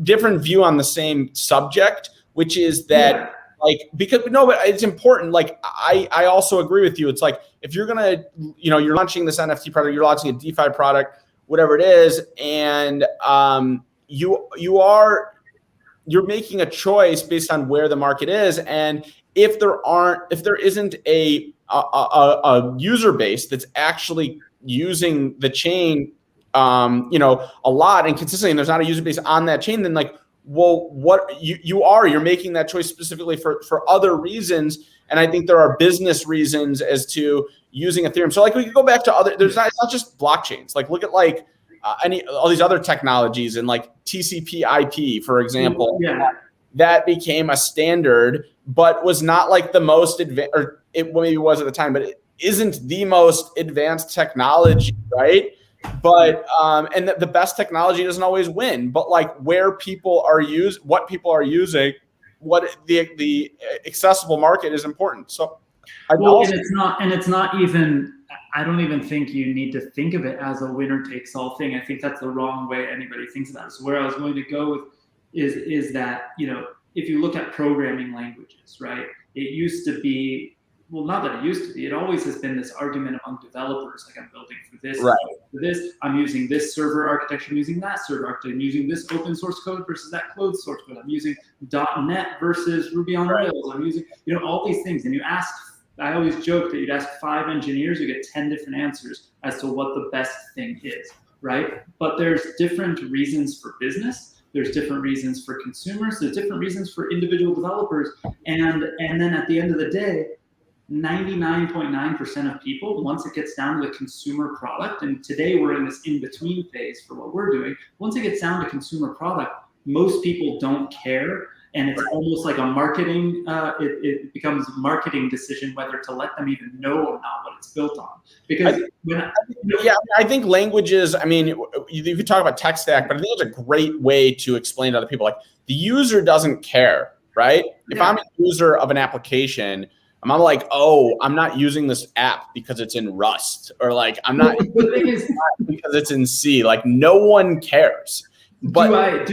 different view on the same subject, which is that like, because no, but it's important. Like I also agree with you. It's like, if you're gonna, you're launching this NFT product, you're launching a DeFi product, whatever it is, and you're making a choice based on where the market is. And if there isn't a user base that's actually using the chain, a lot and consistently, and there's not a user base on that chain, then like, well, what you're making that choice specifically for other reasons. And I think there are business reasons as to using Ethereum. So like, we could go back to it's not just blockchains. Like, look at like all these other technologies, and like TCP/IP, for example, that became a standard, but was not like the most advanced, or it maybe was at the time, but it isn't the most advanced technology, right? But and the best technology doesn't always win. But like, what people are using, what the accessible market is important. So, it's not even. I don't even think you need to think of it as a winner takes all thing. I think that's the wrong way anybody thinks about it. So where I was going to go with is that, if you look at programming languages, right? It used to be, well, not that it used to be, it always has been this argument among developers, like, I'm building for this, right, for this, I'm using this server architecture, I'm using that server architecture, I'm using this open source code versus that closed source code, I'm using .NET versus Ruby on Rails, I'm using, all these things. And you ask, I always joke that you'd ask 5 engineers, you get 10 different answers as to what the best thing is, right? But there's different reasons for business. There's different reasons for consumers. There's different reasons for individual developers. And then at the end of the day, 99.9% of people, once it gets down to the consumer product, and today we're in this in-between phase for what we're doing, once it gets down to consumer product, most people don't care. And it's almost like a marketing, it becomes a marketing decision whether to let them even know or not what it's built on. Because I think languages, I mean, you could talk about tech stack, but I think it's a great way to explain to other people. Like, the user doesn't care, right? If I'm a user of an application, I'm not like, oh, I'm not using this app because it's in Rust, or like, I'm not because it's in C. Like, no one cares. But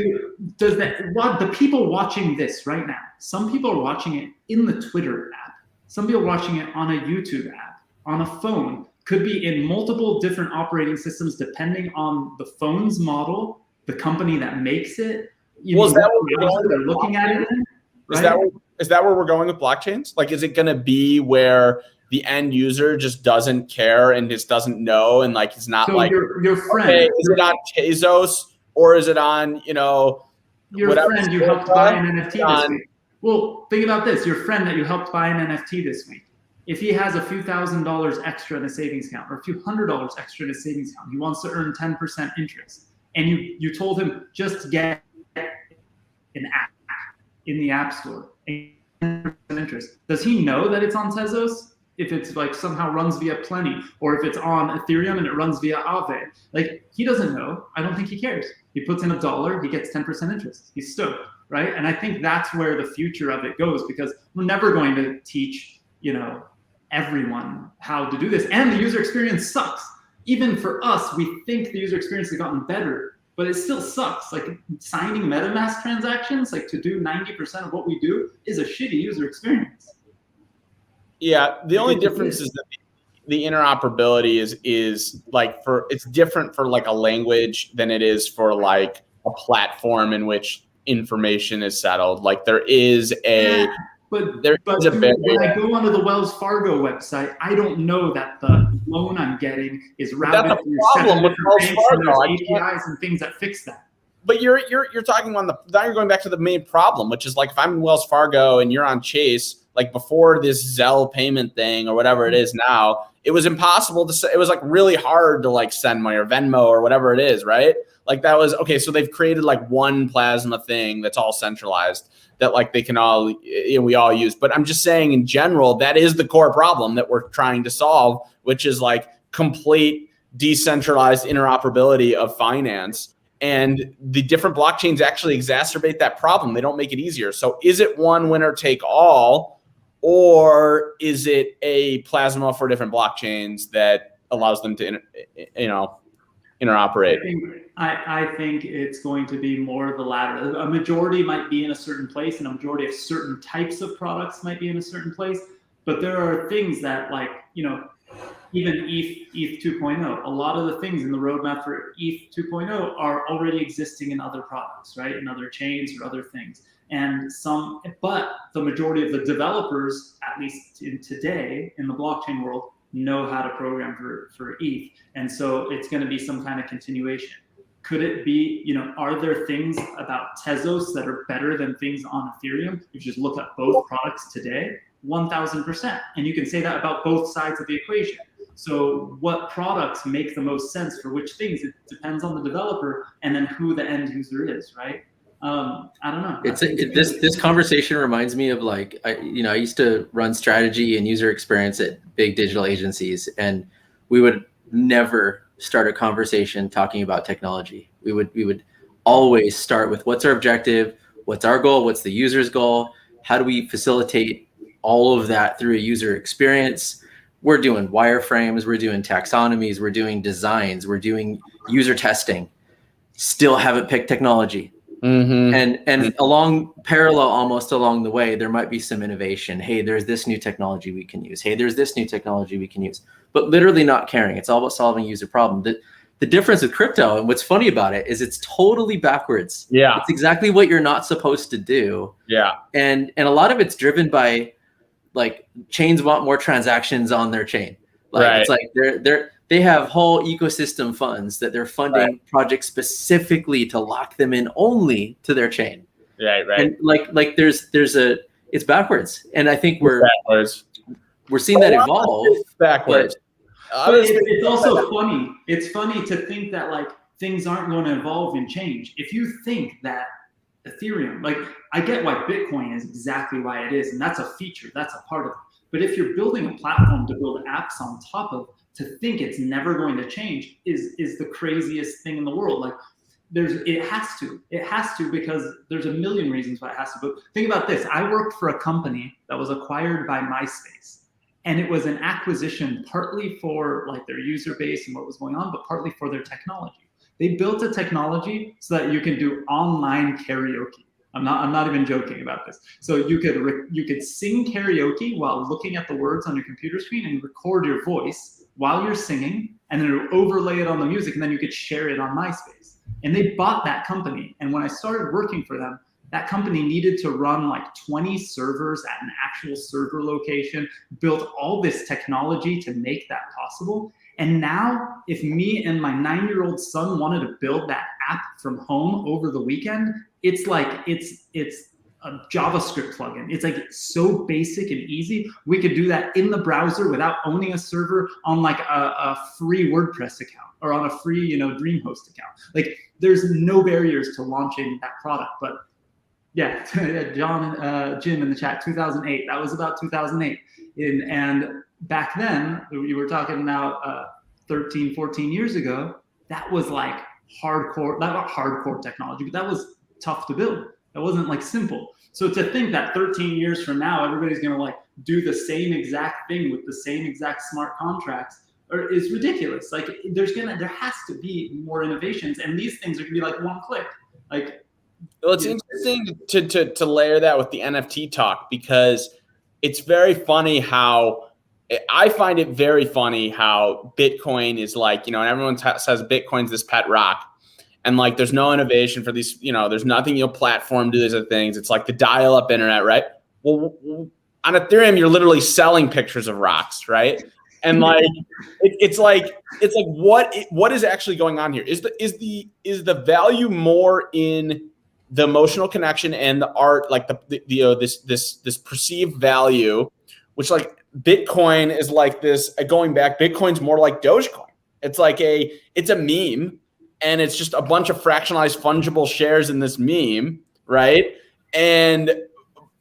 does the people watching this right now, some people are watching it in the Twitter app, some people are watching it on a YouTube app, on a phone, could be in multiple different operating systems depending on the phone's model, the company that makes it. Is that what they're looking at it in? Right? Is that where we're going with blockchains? Like, is it going to be where the end user just doesn't care and just doesn't know, and like, it's not so like your friend? Okay, is it on Tezos? Or is it on, your friend you helped buy an NFT this week? Well, think about this. Your friend that you helped buy an NFT this week, if he has a few $1,000s extra in a savings account, or a few $100s extra in a savings account, he wants to earn 10% interest, and you told him just get an app in the App Store, 10% interest. Does he know that it's on Tezos? If it's like somehow runs via Plenty, or if it's on Ethereum and it runs via Aave, like, he doesn't know. I don't think he cares. He puts in $1, he gets 10% interest. He's stoked, right? And I think that's where the future of it goes, because we're never going to teach, everyone how to do this. And the user experience sucks. Even for us, we think the user experience has gotten better, but it still sucks. Like, signing MetaMask transactions, like, to do 90% of what we do is a shitty user experience. Yeah, the only difference is that the interoperability is like, it's different for like a language than it is for like a platform in which information is settled. Like, there is a when I go onto the Wells Fargo website, I don't know that the loan I'm getting is routed through several different banks, and there's APIs and things that fix that. But you're talking now you're going back to the main problem, which is like, if I'm in Wells Fargo and you're on Chase, like, before this Zelle payment thing or whatever it is now, it was impossible to say. It was like really hard to like send money, or Venmo, or whatever it is, right? Like, that was okay. So they've created like one Plasma thing that's all centralized that like they can all, we all use. But I'm just saying, in general, that is the core problem that we're trying to solve, which is like complete decentralized interoperability of finance. And the different blockchains actually exacerbate that problem. They don't make it easier. So is it one winner take all, or is it a plasma for different blockchains that allows them to, interoperate? I think it's going to be more of the latter. A majority might be in a certain place, and a majority of certain types of products might be in a certain place. But there are things that, like, even ETH 2.0, a lot of the things in the roadmap for ETH 2.0 are already existing in other products, right? In other chains or other things. But the majority of the developers, at least today in the blockchain world, know how to program for ETH. And so it's going to be some kind of continuation. Could it be, are there things about Tezos that are better than things on Ethereum? If you just look at both products today, 1000%. And you can say that about both sides of the equation. So what products make the most sense for which things? It depends on the developer and then who the end user is, right? I don't know. This conversation reminds me of, like, I used to run strategy and user experience at big digital agencies, and we would never start a conversation talking about technology. We would always start with, what's our objective? What's our goal? What's the user's goal? How do we facilitate all of that through a user experience? We're doing wireframes, we're doing taxonomies, we're doing designs, we're doing user testing. Still haven't picked technology. Mm-hmm. And along the way, there might be some innovation. Hey, there's this new technology we can use. Hey, there's this new technology we can use. But literally not caring. It's all about solving user problem. The difference with crypto, and what's funny about it, is it's totally backwards. Yeah. It's exactly what you're not supposed to do. Yeah. And a lot of it's driven by, like, chains want more transactions on their chain. Like, right. It's like they have whole ecosystem funds that they're funding projects specifically to lock them in only to their chain. Right. And like it's backwards. And I think we're seeing that evolve. It's backwards. But it's also funny. It's funny to think that, like, things aren't going to evolve and change. If you think that Ethereum, like, I get why Bitcoin is exactly why it is, and that's a feature, that's a part of it. But if you're building a platform to build apps on top of, to think it's never going to change is the craziest thing in the world. Like, it has to, because there's a million reasons why it has to. But think about this. I worked for a company that was acquired by MySpace, and it was an acquisition partly for, like, their user base and what was going on, but partly for their technology. They built a technology so that you can do online karaoke. I'm not even joking about this. So you could sing karaoke while looking at the words on your computer screen and record your voice while you're singing, and then it would overlay it on the music, and then you could share it on MySpace. And they bought that company. And when I started working for them, that company needed to run like 20 servers at an actual server location, built all this technology to make that possible. And now, if me and my 9-year-old son wanted to build that app from home over the weekend, it's like, it's a JavaScript plugin. It's like so basic and easy. We could do that in the browser without owning a server on, like, a free WordPress account or on a free, DreamHost account. Like, there's no barriers to launching that product. But yeah, Jim in the chat, 2008. That was about 2008. And back then, you were talking about 13, 14 years ago, that was like hardcore, not hardcore technology, but that was tough to build. That wasn't, like, simple. So to think that 13 years from now, everybody's going to, like, do the same exact thing with the same exact smart contracts is ridiculous. Like, there has to be more innovations, and these things are going to be like one click. Like, well, it's interesting to layer that with the NFT talk, because it's very funny how I find it very funny how Bitcoin is, like, and everyone says Bitcoin's this pet rock. And, like, there's no innovation for these, there's nothing platform do these other things. It's like the dial-up internet, right? Well, on Ethereum, you're literally selling pictures of rocks, right? And, like, it's like what is actually going on here? Is the value more in the emotional connection and the art, like this perceived value, which, like, Bitcoin is like this, going back, Bitcoin's more like Dogecoin. It's like it's a meme, and it's just a bunch of fractionalized fungible shares in this meme, right? And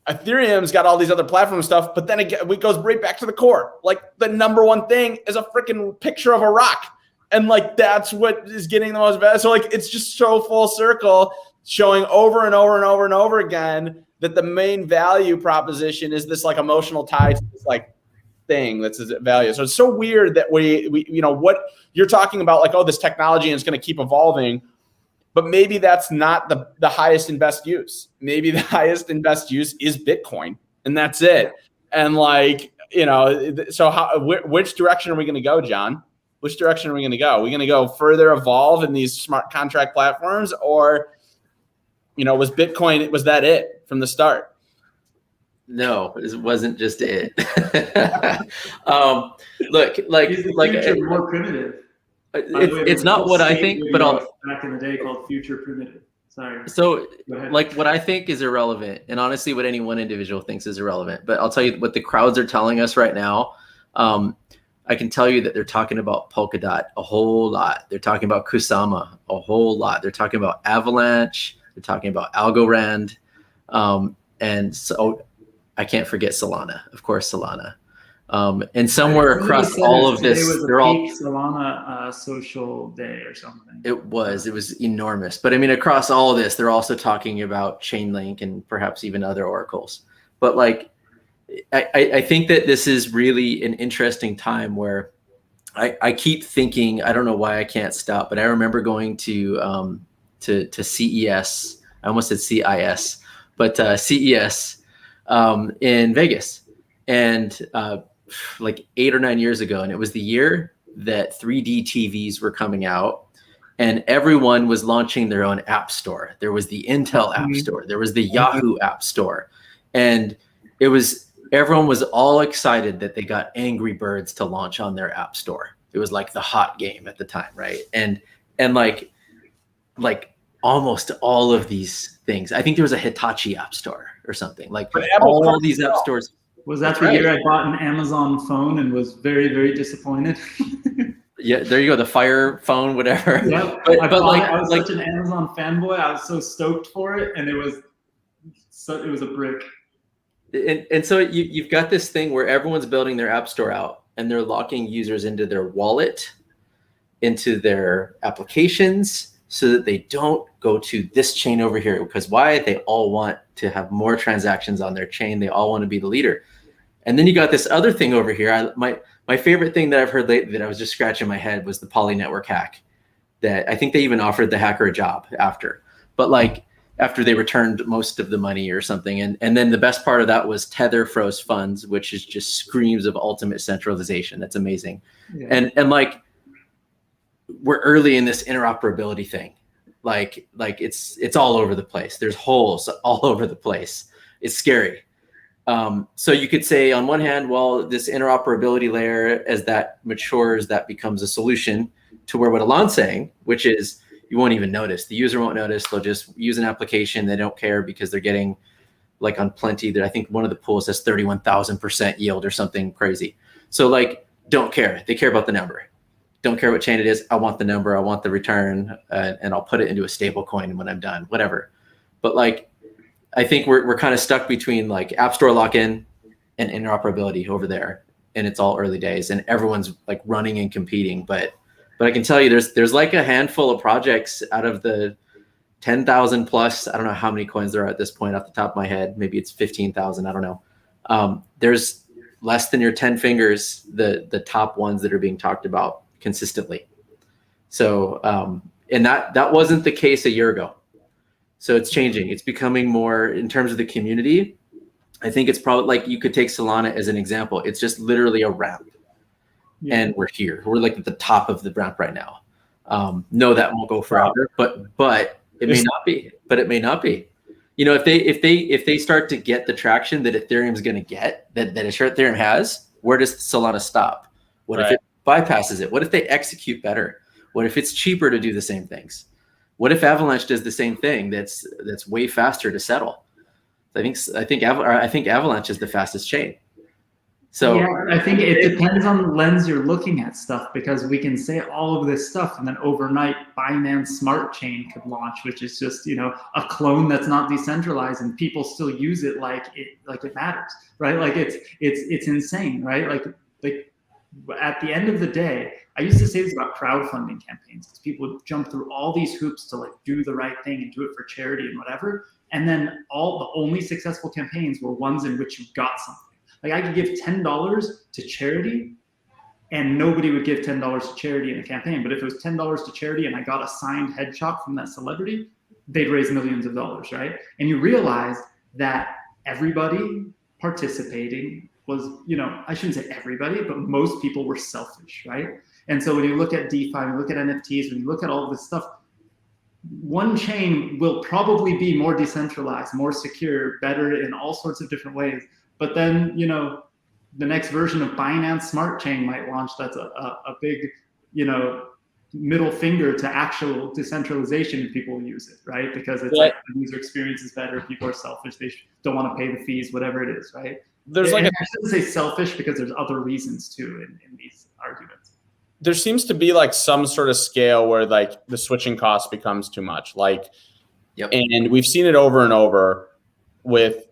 Ethereum's got all these other platform stuff, but then it goes right back to the core. Like, the number one thing is a freaking picture of a rock. And like, that's what is getting the most value. So like, it's just so full circle, showing over and over and over and over again that the main value proposition is this like emotional tie to this like thing that's value. So it's so weird that we you know, what you're talking about, like, oh, this technology is going to keep evolving, but maybe that's not the highest and best use. Maybe the highest and best use is Bitcoin, and that's it. And like, you know, so which direction are we going to go, John? Which direction are we going to go? Are we going to go further evolve in these smart contract platforms, or, you know, was that it from the start? No, it wasn't just it. Look, more primitive. It's not what I think, but back in the day called future primitive. Sorry. So like what I think is irrelevant, and honestly what any one individual thinks is irrelevant, but I'll tell you what the crowds are telling us right now. I can tell you that they're talking about Polkadot a whole lot. They're talking about Kusama a whole lot. They're talking about Avalanche. They're talking about Algorand. And so I can't forget Solana, of course, Solana. And somewhere across all of this, they're all Solana social day or something. It was enormous. But I mean, across all of this, they're also talking about Chainlink and perhaps even other oracles. But like, I think that this is really an interesting time where I keep thinking, I don't know why I can't stop, but I remember going to CES. I almost said CIS, but CES in Vegas, and like 8 or 9 years ago, and it was the year that 3D TVs were coming out, and everyone was launching their own app store. There was the Intel app store, there was the Yahoo app store, and everyone was all excited that they got Angry Birds to launch on their app store. It was like the hot game at the time, right? And like almost all of these things. I think there was a Hitachi app store or something. Like all these app stores. Was that the year I bought an Amazon phone and was very, very disappointed? Yeah, there you go. The Fire phone, whatever. Yeah, I was such an Amazon fanboy. I was so stoked for it, and it was a brick. And so you've got this thing where everyone's building their app store out, and they're locking users into their wallet, into their applications, so that they don't go to this chain over here. Because why? They all want to have more transactions on their chain. They all want to be the leader. And then you got this other thing over here. My favorite thing that I've heard lately that I was just scratching my head was the Poly Network hack. That I think they even offered the hacker a job after. But like, after they returned most of the money or something. And then the best part of that was Tether froze funds, which is just screams of ultimate centralization. That's amazing. Yeah. And like, we're early in this interoperability thing. Like it's all over the place. There's holes all over the place. It's scary. So you could say on one hand, well, this interoperability layer, as that matures, that becomes a solution to where what Alon's saying, which is, you won't even notice. The user won't notice. They'll just use an application. They don't care because they're getting, like on Plenty, that I think one of the pools has 31,000% yield or something crazy. So like, don't care. They care about the number. Don't care what chain it is. I want the number. I want the return, and I'll put it into a stable coin when I'm done, whatever. But like, I think we're kind of stuck between like App Store lock-in and interoperability over there, and it's all early days, and everyone's like running and competing. But I can tell you, there's like a handful of projects out of the 10,000 plus. I don't know how many coins there are at this point off the top of my head. Maybe it's 15,000. I don't know. There's less than your 10 fingers, the top ones that are being talked about consistently. So, and that wasn't the case a year ago. So it's changing. It's becoming more in terms of the community. I think it's probably like, you could take Solana as an example. It's just literally a ramp. Yeah. And we're here. We're like at the top of the ramp right now. No, that won't go forever, but it may not be. But it may not be. You know, if they start to get the traction that Ethereum's going to get, that Ethereum has, where does Solana stop? What if it bypasses it? What if they execute better? What if it's cheaper to do the same things? What if Avalanche does the same thing? That's way faster to settle. I think Avalanche is the fastest chain. So yeah, I think it depends on the lens you're looking at stuff, because we can say all of this stuff and then overnight Binance Smart Chain could launch, which is just, you know, a clone that's not decentralized, and people still use it like it matters, right? Like it's insane, right? Like at the end of the day, I used to say this about crowdfunding campaigns, because people would jump through all these hoops to like do the right thing and do it for charity and whatever. And then the only successful campaigns were ones in which you got something. Like I could give $10 to charity and nobody would give $10 to charity in a campaign. But if it was $10 to charity and I got a signed headshot from that celebrity, they'd raise millions of dollars, right? And you realize that everybody participating was, I shouldn't say everybody, but most people were selfish, right? And so when you look at DeFi, when you look at NFTs, when you look at all of this stuff, one chain will probably be more decentralized, more secure, better in all sorts of different ways. But then, the next version of Binance Smart Chain might launch. That's a big, middle finger to actual decentralization if people use it, right? Because it's like the user experience is better. People are selfish. They don't want to pay the fees, whatever it is, right? I shouldn't say selfish because there's other reasons too in these arguments. There seems to be like some sort of scale where like the switching cost becomes too much. Like, and we've seen it over and over with,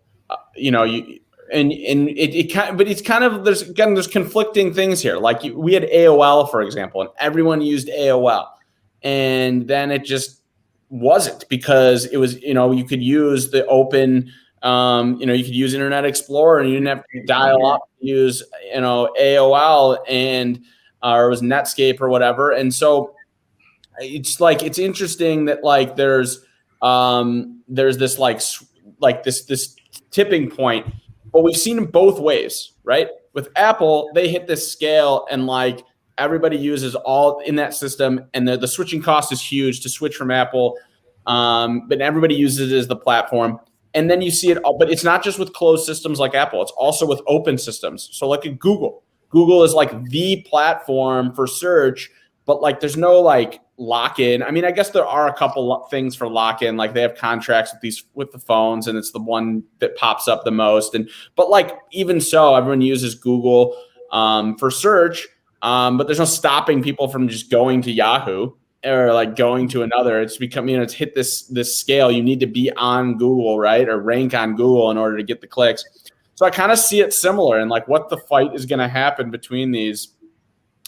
it kind of, but it's kind of, there's conflicting things here. Like we had AOL, for example, and everyone used AOL, and then it just wasn't, because it was, you could use the open, you could use Internet Explorer and you didn't have to dial up to use, AOL or it was Netscape or whatever. And so it's like, it's interesting that like, there's this like this tipping point, but we've seen them both ways, right? With Apple, they hit this scale and like everybody uses all in that system, and the switching cost is huge to switch from Apple. But everybody uses it as the platform. And then you see it all, but it's not just with closed systems like Apple, it's also with open systems. So like at Google is like the platform for search, but like there's no like lock-in. I mean, I guess there are a couple things for lock-in, like they have contracts with the phones, and it's the one that pops up the most. But like even so, everyone uses Google for search, but there's no stopping people from just going to Yahoo or like going to another. It's become, it's hit this scale. You need to be on Google, right, or rank on Google in order to get the clicks. So I kind of see it similar, and like what the fight is going to happen between these.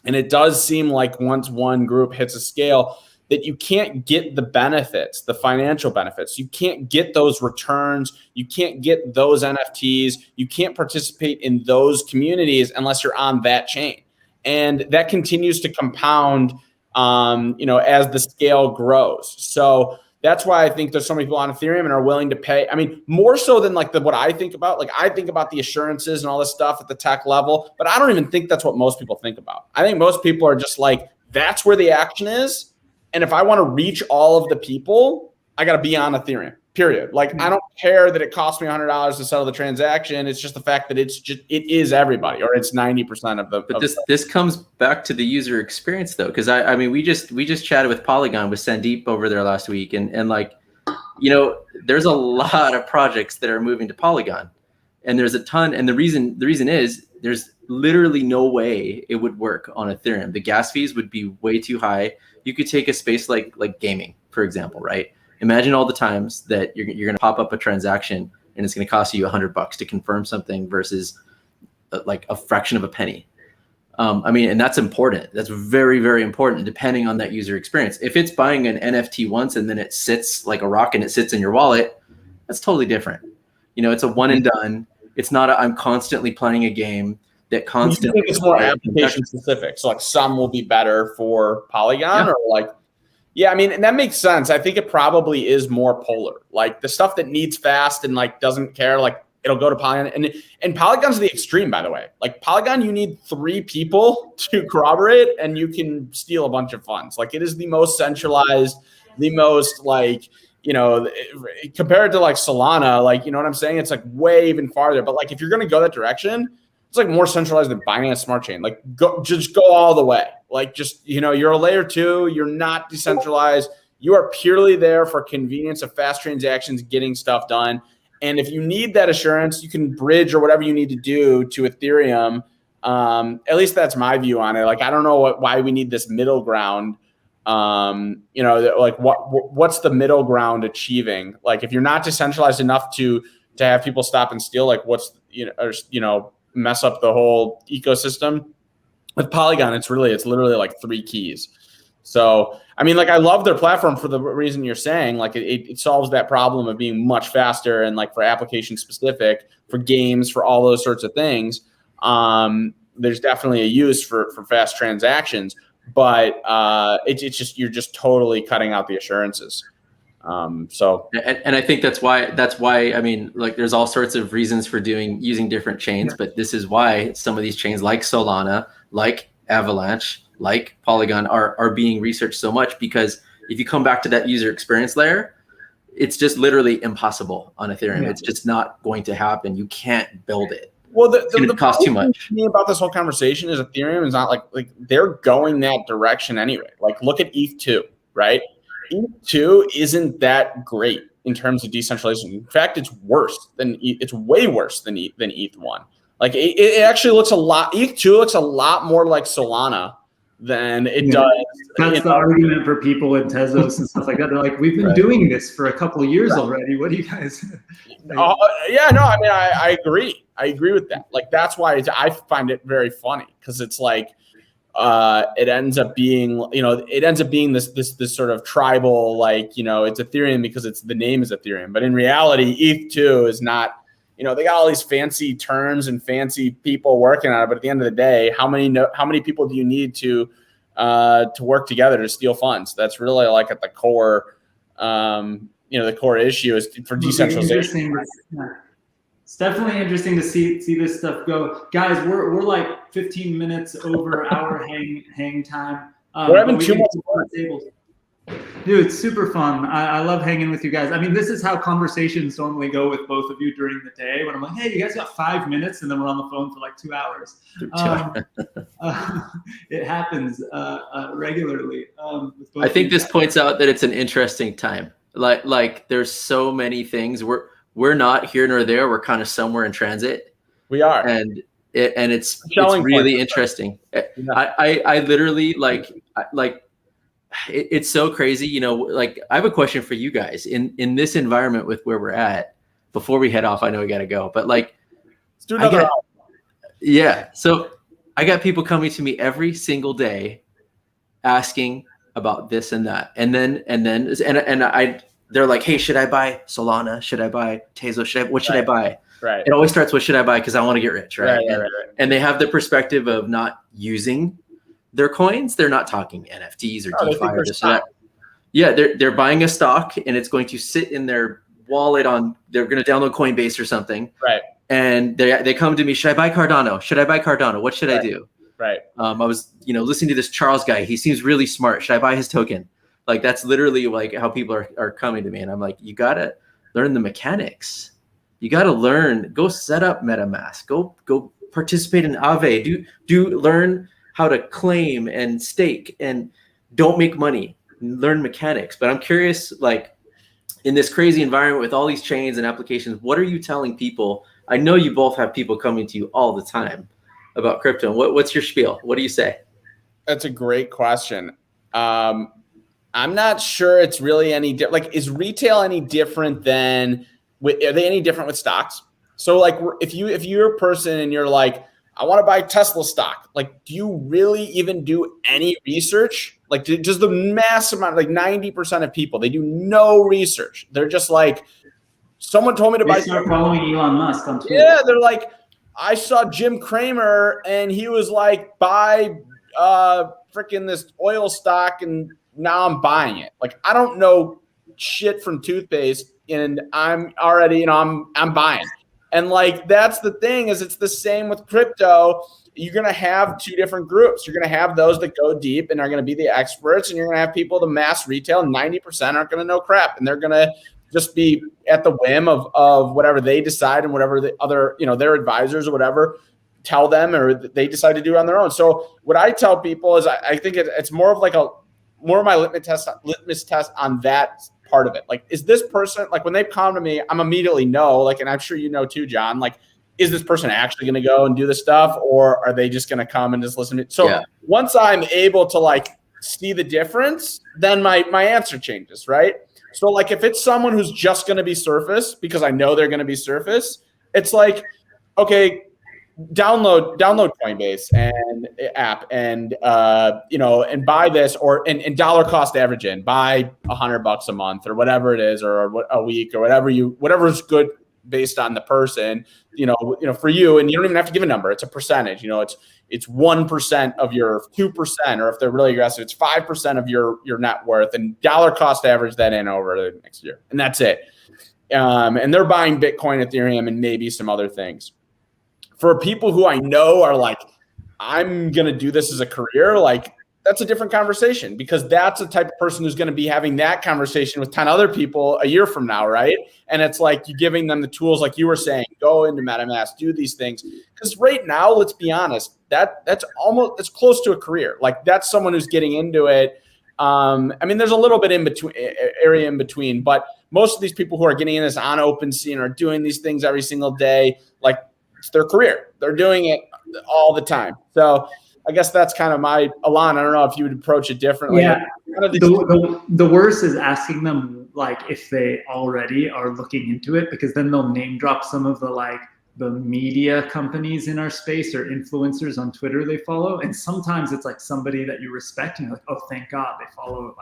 And it does seem like once one group hits a scale that you can't get the benefits, the financial benefits. You can't get those returns. You can't get those NFTs. You can't participate in those communities unless you're on that chain. And that continues to compound, as the scale grows. So that's why I think there's so many people on Ethereum and are willing to pay. I mean, more so than like what I think about. Like I think about the assurances and all this stuff at the tech level, but I don't even think that's what most people think about. I think most people are just like, that's where the action is. And if I want to reach all of the people, I got to be on Ethereum, period. Like I don't care that it costs me $100 to settle the transaction. It's just the fact that it is everybody, or it's 90% of the. But this comes back to the user experience though, because I mean we just chatted with Polygon with Sandeep over there last week, and like, there's a lot of projects that are moving to Polygon, and there's a ton, and the reason is there's literally no way it would work on Ethereum. The gas fees would be way too high. You could take a space like gaming, for example, right? Imagine all the times that you're going to pop up a transaction and it's going to cost you $100 to confirm something versus like a fraction of a penny. And that's important. That's very, very important depending on that user experience. If it's buying an NFT once and then it sits like a rock and it sits in your wallet, that's totally different. It's a one and done. It's not I'm constantly playing a game that constantly. You think it's more application specific. So like some will be better for Polygon or like. Yeah, I mean, and that makes sense. I think it probably is more polar. Like the stuff that needs fast and like doesn't care, like it'll go to Polygon. And Polygon's the extreme, by the way. Like Polygon, you need 3 people to corroborate and you can steal a bunch of funds. Like it is the most centralized, the most like, compared to like Solana, like, you know what I'm saying? It's like way even farther. But like if you're going to go that direction, it's like more centralized than Binance Smart Chain. Like just go all the way. Like just, you're a layer 2, you're not decentralized. You are purely there for convenience of fast transactions, getting stuff done. And if you need that assurance, you can bridge or whatever you need to do to Ethereum. At least that's my view on it. Like, I don't know why we need this middle ground. Like what's the middle ground achieving? Like if you're not decentralized enough to have people stop and steal, like what's, mess up the whole ecosystem. With Polygon, it's literally like 3 keys. So, I mean, like, I love their platform for the reason you're saying. Like, it solves that problem of being much faster and, like, for application specific, for games, for all those sorts of things. There's definitely a use for fast transactions, but it's just, you're just totally cutting out the assurances. So, and I think that's why, I mean, like, there's all sorts of reasons for using different chains, but this is why some of these chains like Solana, like Avalanche, like Polygon are being researched so much, because if you come back to that user experience layer, it's just literally impossible on Ethereum. It's just not going to happen. You can't build it. Well, it's going to cost too much. The thing about this whole conversation is Ethereum is not like they're going that direction anyway. Like, look at ETH2, right? ETH2 isn't that great in terms of decentralization. In fact, it's worse than it's way worse than ETH1. Like, it actually looks a lot. ETH2 looks a lot more like Solana than it does. That's the argument for people in Tezos and stuff like that. They're like, we've been doing this for a couple of years already. What do you guys? Yeah, no, I mean, I agree. I agree with that. Like, that's why I find it very funny, because it's like, it ends up being, this sort of tribal, like, it's Ethereum because the name is Ethereum. But in reality, ETH2 is not, they got all these fancy terms and fancy people working on it. But at the end of the day, how many people do you need to work together to steal funds? That's really like at the core, the core issue is for decentralization. It's definitely interesting to see this stuff go. Guys, we're like 15 minutes over our hang time. We're having 2 more tables. Dude, it's super fun. I love hanging with you guys. I mean, this is how conversations normally go with both of you during the day, when I'm like, hey, you guys got 5 minutes, and then we're on the phone for like 2 hours. It happens regularly. I think this points out that it's an interesting time. Like there's so many things. We're not here nor there. We're kind of somewhere in transit. We are. And it's really interesting. Yeah. I literally it's so crazy. Like, I have a question for you guys in this environment with where we're at. Before we head off, I know we got to go, but like, let's do another. So I got people coming to me every single day asking about this and that. And they're like, hey, should I buy Solana? Should I buy Tezos? What should I buy? Right. It always starts, what should I buy? Because I want to get rich, right? Right. And they have the perspective of not using their coins. They're not talking NFTs or DeFi or this or that. Yeah, they're buying a stock, and it's going to sit in their wallet they're going to download Coinbase or something. Right. And they come to me, should I buy Cardano? Should I buy Cardano? What should I do? Right. I was, listening to this Charles guy. He seems really smart. Should I buy his token? Like, that's literally like how people are coming to me. And I'm like, you got to learn the mechanics. You got to learn, go set up MetaMask, go participate in Aave, learn how to claim and stake, and don't make money, learn mechanics. But I'm curious, like, in this crazy environment with all these chains and applications, what are you telling people? I know you both have people coming to you all the time about crypto. What's your spiel? What do you say? That's a great question. I'm not sure it's really any like, is retail any different than are they any different with stocks? So, like, if you're a person and you're like, I want to buy Tesla stock, like, do you really even do any research? Like, just the mass amount, like 90% of people, they do no research. They're just like, someone told me to buy. They start following Elon Musk on Twitter. Yeah, they're like, I saw Jim Cramer and he was like, buy freaking this oil stock, and now I'm buying it. Like, I don't know shit from toothpaste, and I'm already, I'm buying. And like, that's the thing, is it's the same with crypto. You're going to have 2 different groups. You're going to have those that go deep and are going to be the experts, and you're going to have people, the mass retail, 90% aren't going to know crap, and they're going to just be at the whim of whatever they decide and whatever the other, their advisors or whatever tell them, or they decide to do on their own. So what I tell people is I think it's more of like more of my litmus test on that part of it. Like, is this person, like, when they come to me, I'm immediately like, and I'm sure too, John, like, is this person actually going to go and do this stuff, or are they just going to come and just listen to me? So once I'm able to like see the difference, then my answer changes, right? So like, if it's someone who's just going to be surface, because I know they're going to be surface, it's like, okay, download Coinbase and app and and buy this and dollar cost average in, buy $100 a month or whatever it is, or a week or whatever is good based on the person, for you. And you don't even have to give a number. It's a percentage, it's 1% of your 2%, or if they're really aggressive, it's 5% of your net worth, and dollar cost average that in over the next year. And that's it. And they're buying Bitcoin, Ethereum, and maybe some other things. For people who I know are like, I'm going to do this as a career, like that's a different conversation, because that's the type of person who's going to be having that conversation with 10 other people a year from now, right? And it's like you're giving them the tools, like you were saying, go into MetaMask, do these things. Because right now, let's be honest, that's close to a career. Like that's someone who's getting into it. There's a little bit area in between, but most of these people who are getting in this on OpenSea and are doing these things every single day, like it's their career. They're doing it all the time. So I guess that's kind of my Alon. I don't know if you would approach it differently. Yeah. The worst is asking them like if they already are looking into it, because then they'll name drop some of the media companies in our space or influencers on Twitter they follow. And sometimes it's like somebody that you respect and you're like, oh, thank God they follow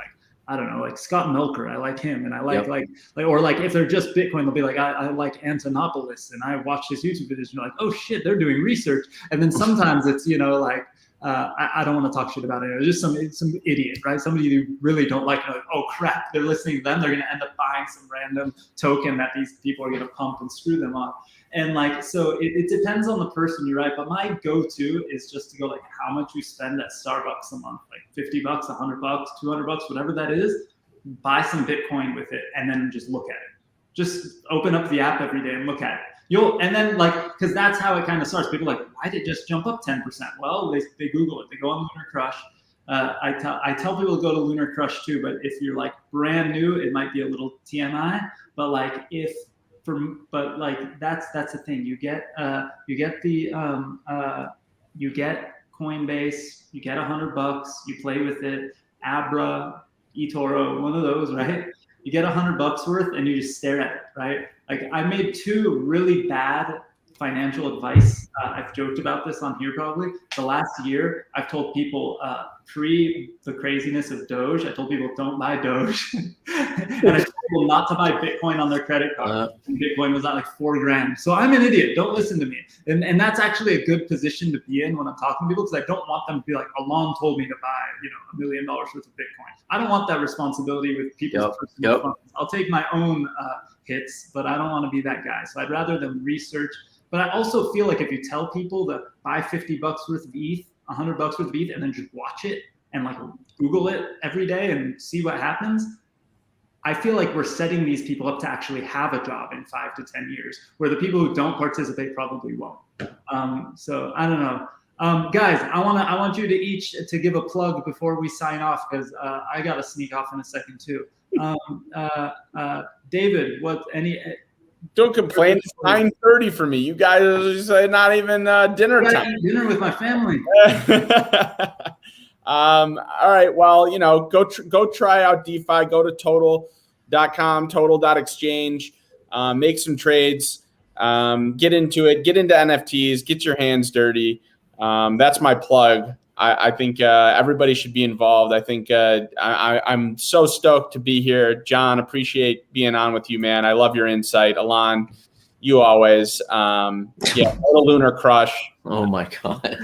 I don't know, like Scott Milker. I like him. And I like if they're just Bitcoin, they'll be like, I like Antonopoulos and I watch his YouTube videos. And you're like, oh shit, they're doing research. And then sometimes it's, I don't want to talk shit about it. It's just some idiot, right? Somebody you really don't like, oh crap, they're listening to them. They're going to end up buying some random token that these people are going to pump and screw them on. And so it depends on the person, you're right. But my go-to is just to go how much you spend at Starbucks a month, $50, $100, $200, whatever that is, buy some Bitcoin with it and then just look at it. Just open up the app every day and look at it. Because that's how it kind of starts. People are like, why did it just jump up 10%? Well, they Google it. They go on Lunar Crush. I tell people to go to Lunar Crush too, but if you're brand new, it might be a little TMI. But that's the thing. You get Coinbase, you get $100, you play with it, Abra, eToro, one of those, right? You get $100 worth and you just stare at it, right? I made 2 really bad financial advice. I've joked about this on here probably. The last year, I've told people pre the craziness of Doge, I told people don't buy Doge. And I told people not to buy Bitcoin on their credit card. And Bitcoin was at $4,000. So I'm an idiot. Don't listen to me. And that's actually a good position to be in when I'm talking to people, because I don't want them to be like, Alon told me to buy $1 million worth of Bitcoin. I don't want that responsibility with people's personal funds. I'll take my own hits, but I don't want to be that guy. So I'd rather them research. But I also feel like if you tell people to buy $50 worth of ETH, $100 worth of ETH, and then just watch it and Google it every day and see what happens, I feel like we're setting these people up to actually have a job in 5 to 10 years, where the people who don't participate probably won't. So I don't know. Guys, I want you to each to give a plug before we sign off, because I got to sneak off in a second too. David, don't complain. It's 9:30 for me. You guys are not even dinner time. Dinner with my family. All right. Well, go try out DeFi. Go to total.com, total.exchange. Make some trades. Get into it. Get into NFTs. Get your hands dirty. That's my plug. I think everybody should be involved. I think I'm so stoked to be here. Jon, appreciate being on with you, man. I love your insight. Alon, you always. Go to Lunar Crush. Oh, my God.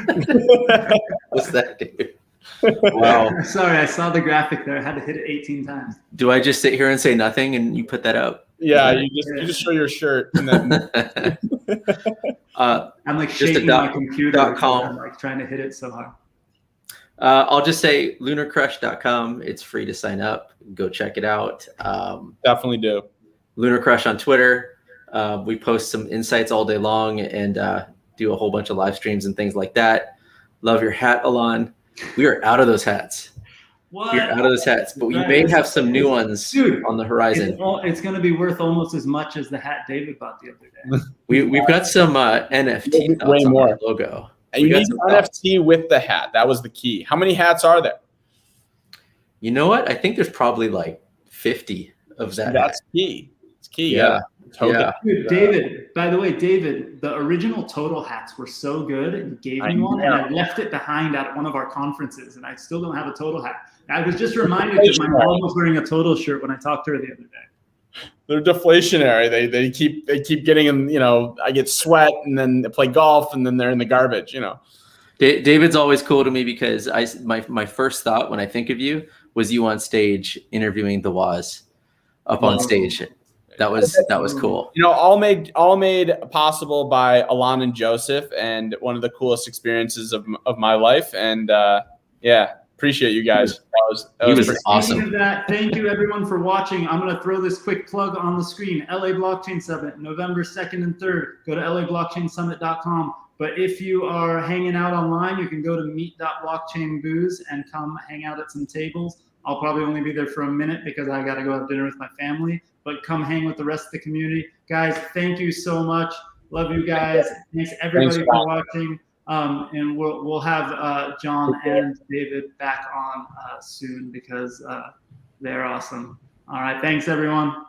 What's that, dude? Wow. Sorry, I saw the graphic there. I had to hit it 18 times. Do I just sit here and say nothing and you put that up? Yeah, you just show your shirt. And then I'm shaking my computer. I'm trying to hit it so hard. I'll just say lunarcrush.com. It's free to sign up. Go check it out. Definitely do. Lunar Crush on Twitter. We post some insights all day long and do a whole bunch of live streams and things like that. Love your hat, Alon. We are out of those hats. What? We're out of those hats, but we may have some new ones on the horizon. It's going to be worth almost as much as the hat David bought the other day. We've got some NFT way more logo. And you need NFT with the hat. That was the key. How many hats are there? You know what? I think there's probably 50 of that. That's key. It's key. Yeah. Token. Yeah. Dude, David, by the way, David, the original Total hats were so good. You gave me one, and I left it behind at one of our conferences, and I still don't have a Total hat. I was just reminded that my mom was wearing a Total shirt when I talked to her the other day. They're deflationary. They keep getting in. You know, I get sweat, and then they play golf, and then they're in the garbage. You know, David's always cool to me because my first thought when I think of you was you on stage interviewing the Waz up on stage. That was cool. You know, all made possible by Alon and Joseph, and one of the coolest experiences of my life. And yeah, appreciate you guys. That was awesome. Thank you everyone for watching. I'm going to throw this quick plug on the screen. LA Blockchain Summit, November 2nd and 3rd. Go to lablockchainsummit.com. But if you are hanging out online, you can go to meet.blockchain booze and come hang out at some tables. I'll probably only be there for a minute because I got to go have dinner with my family. But come hang with the rest of the community. Guys, thank you so much. Love you guys. Thanks everybody for watching. And we'll have Jon and David back on soon because they're awesome. All right. Thanks, everyone.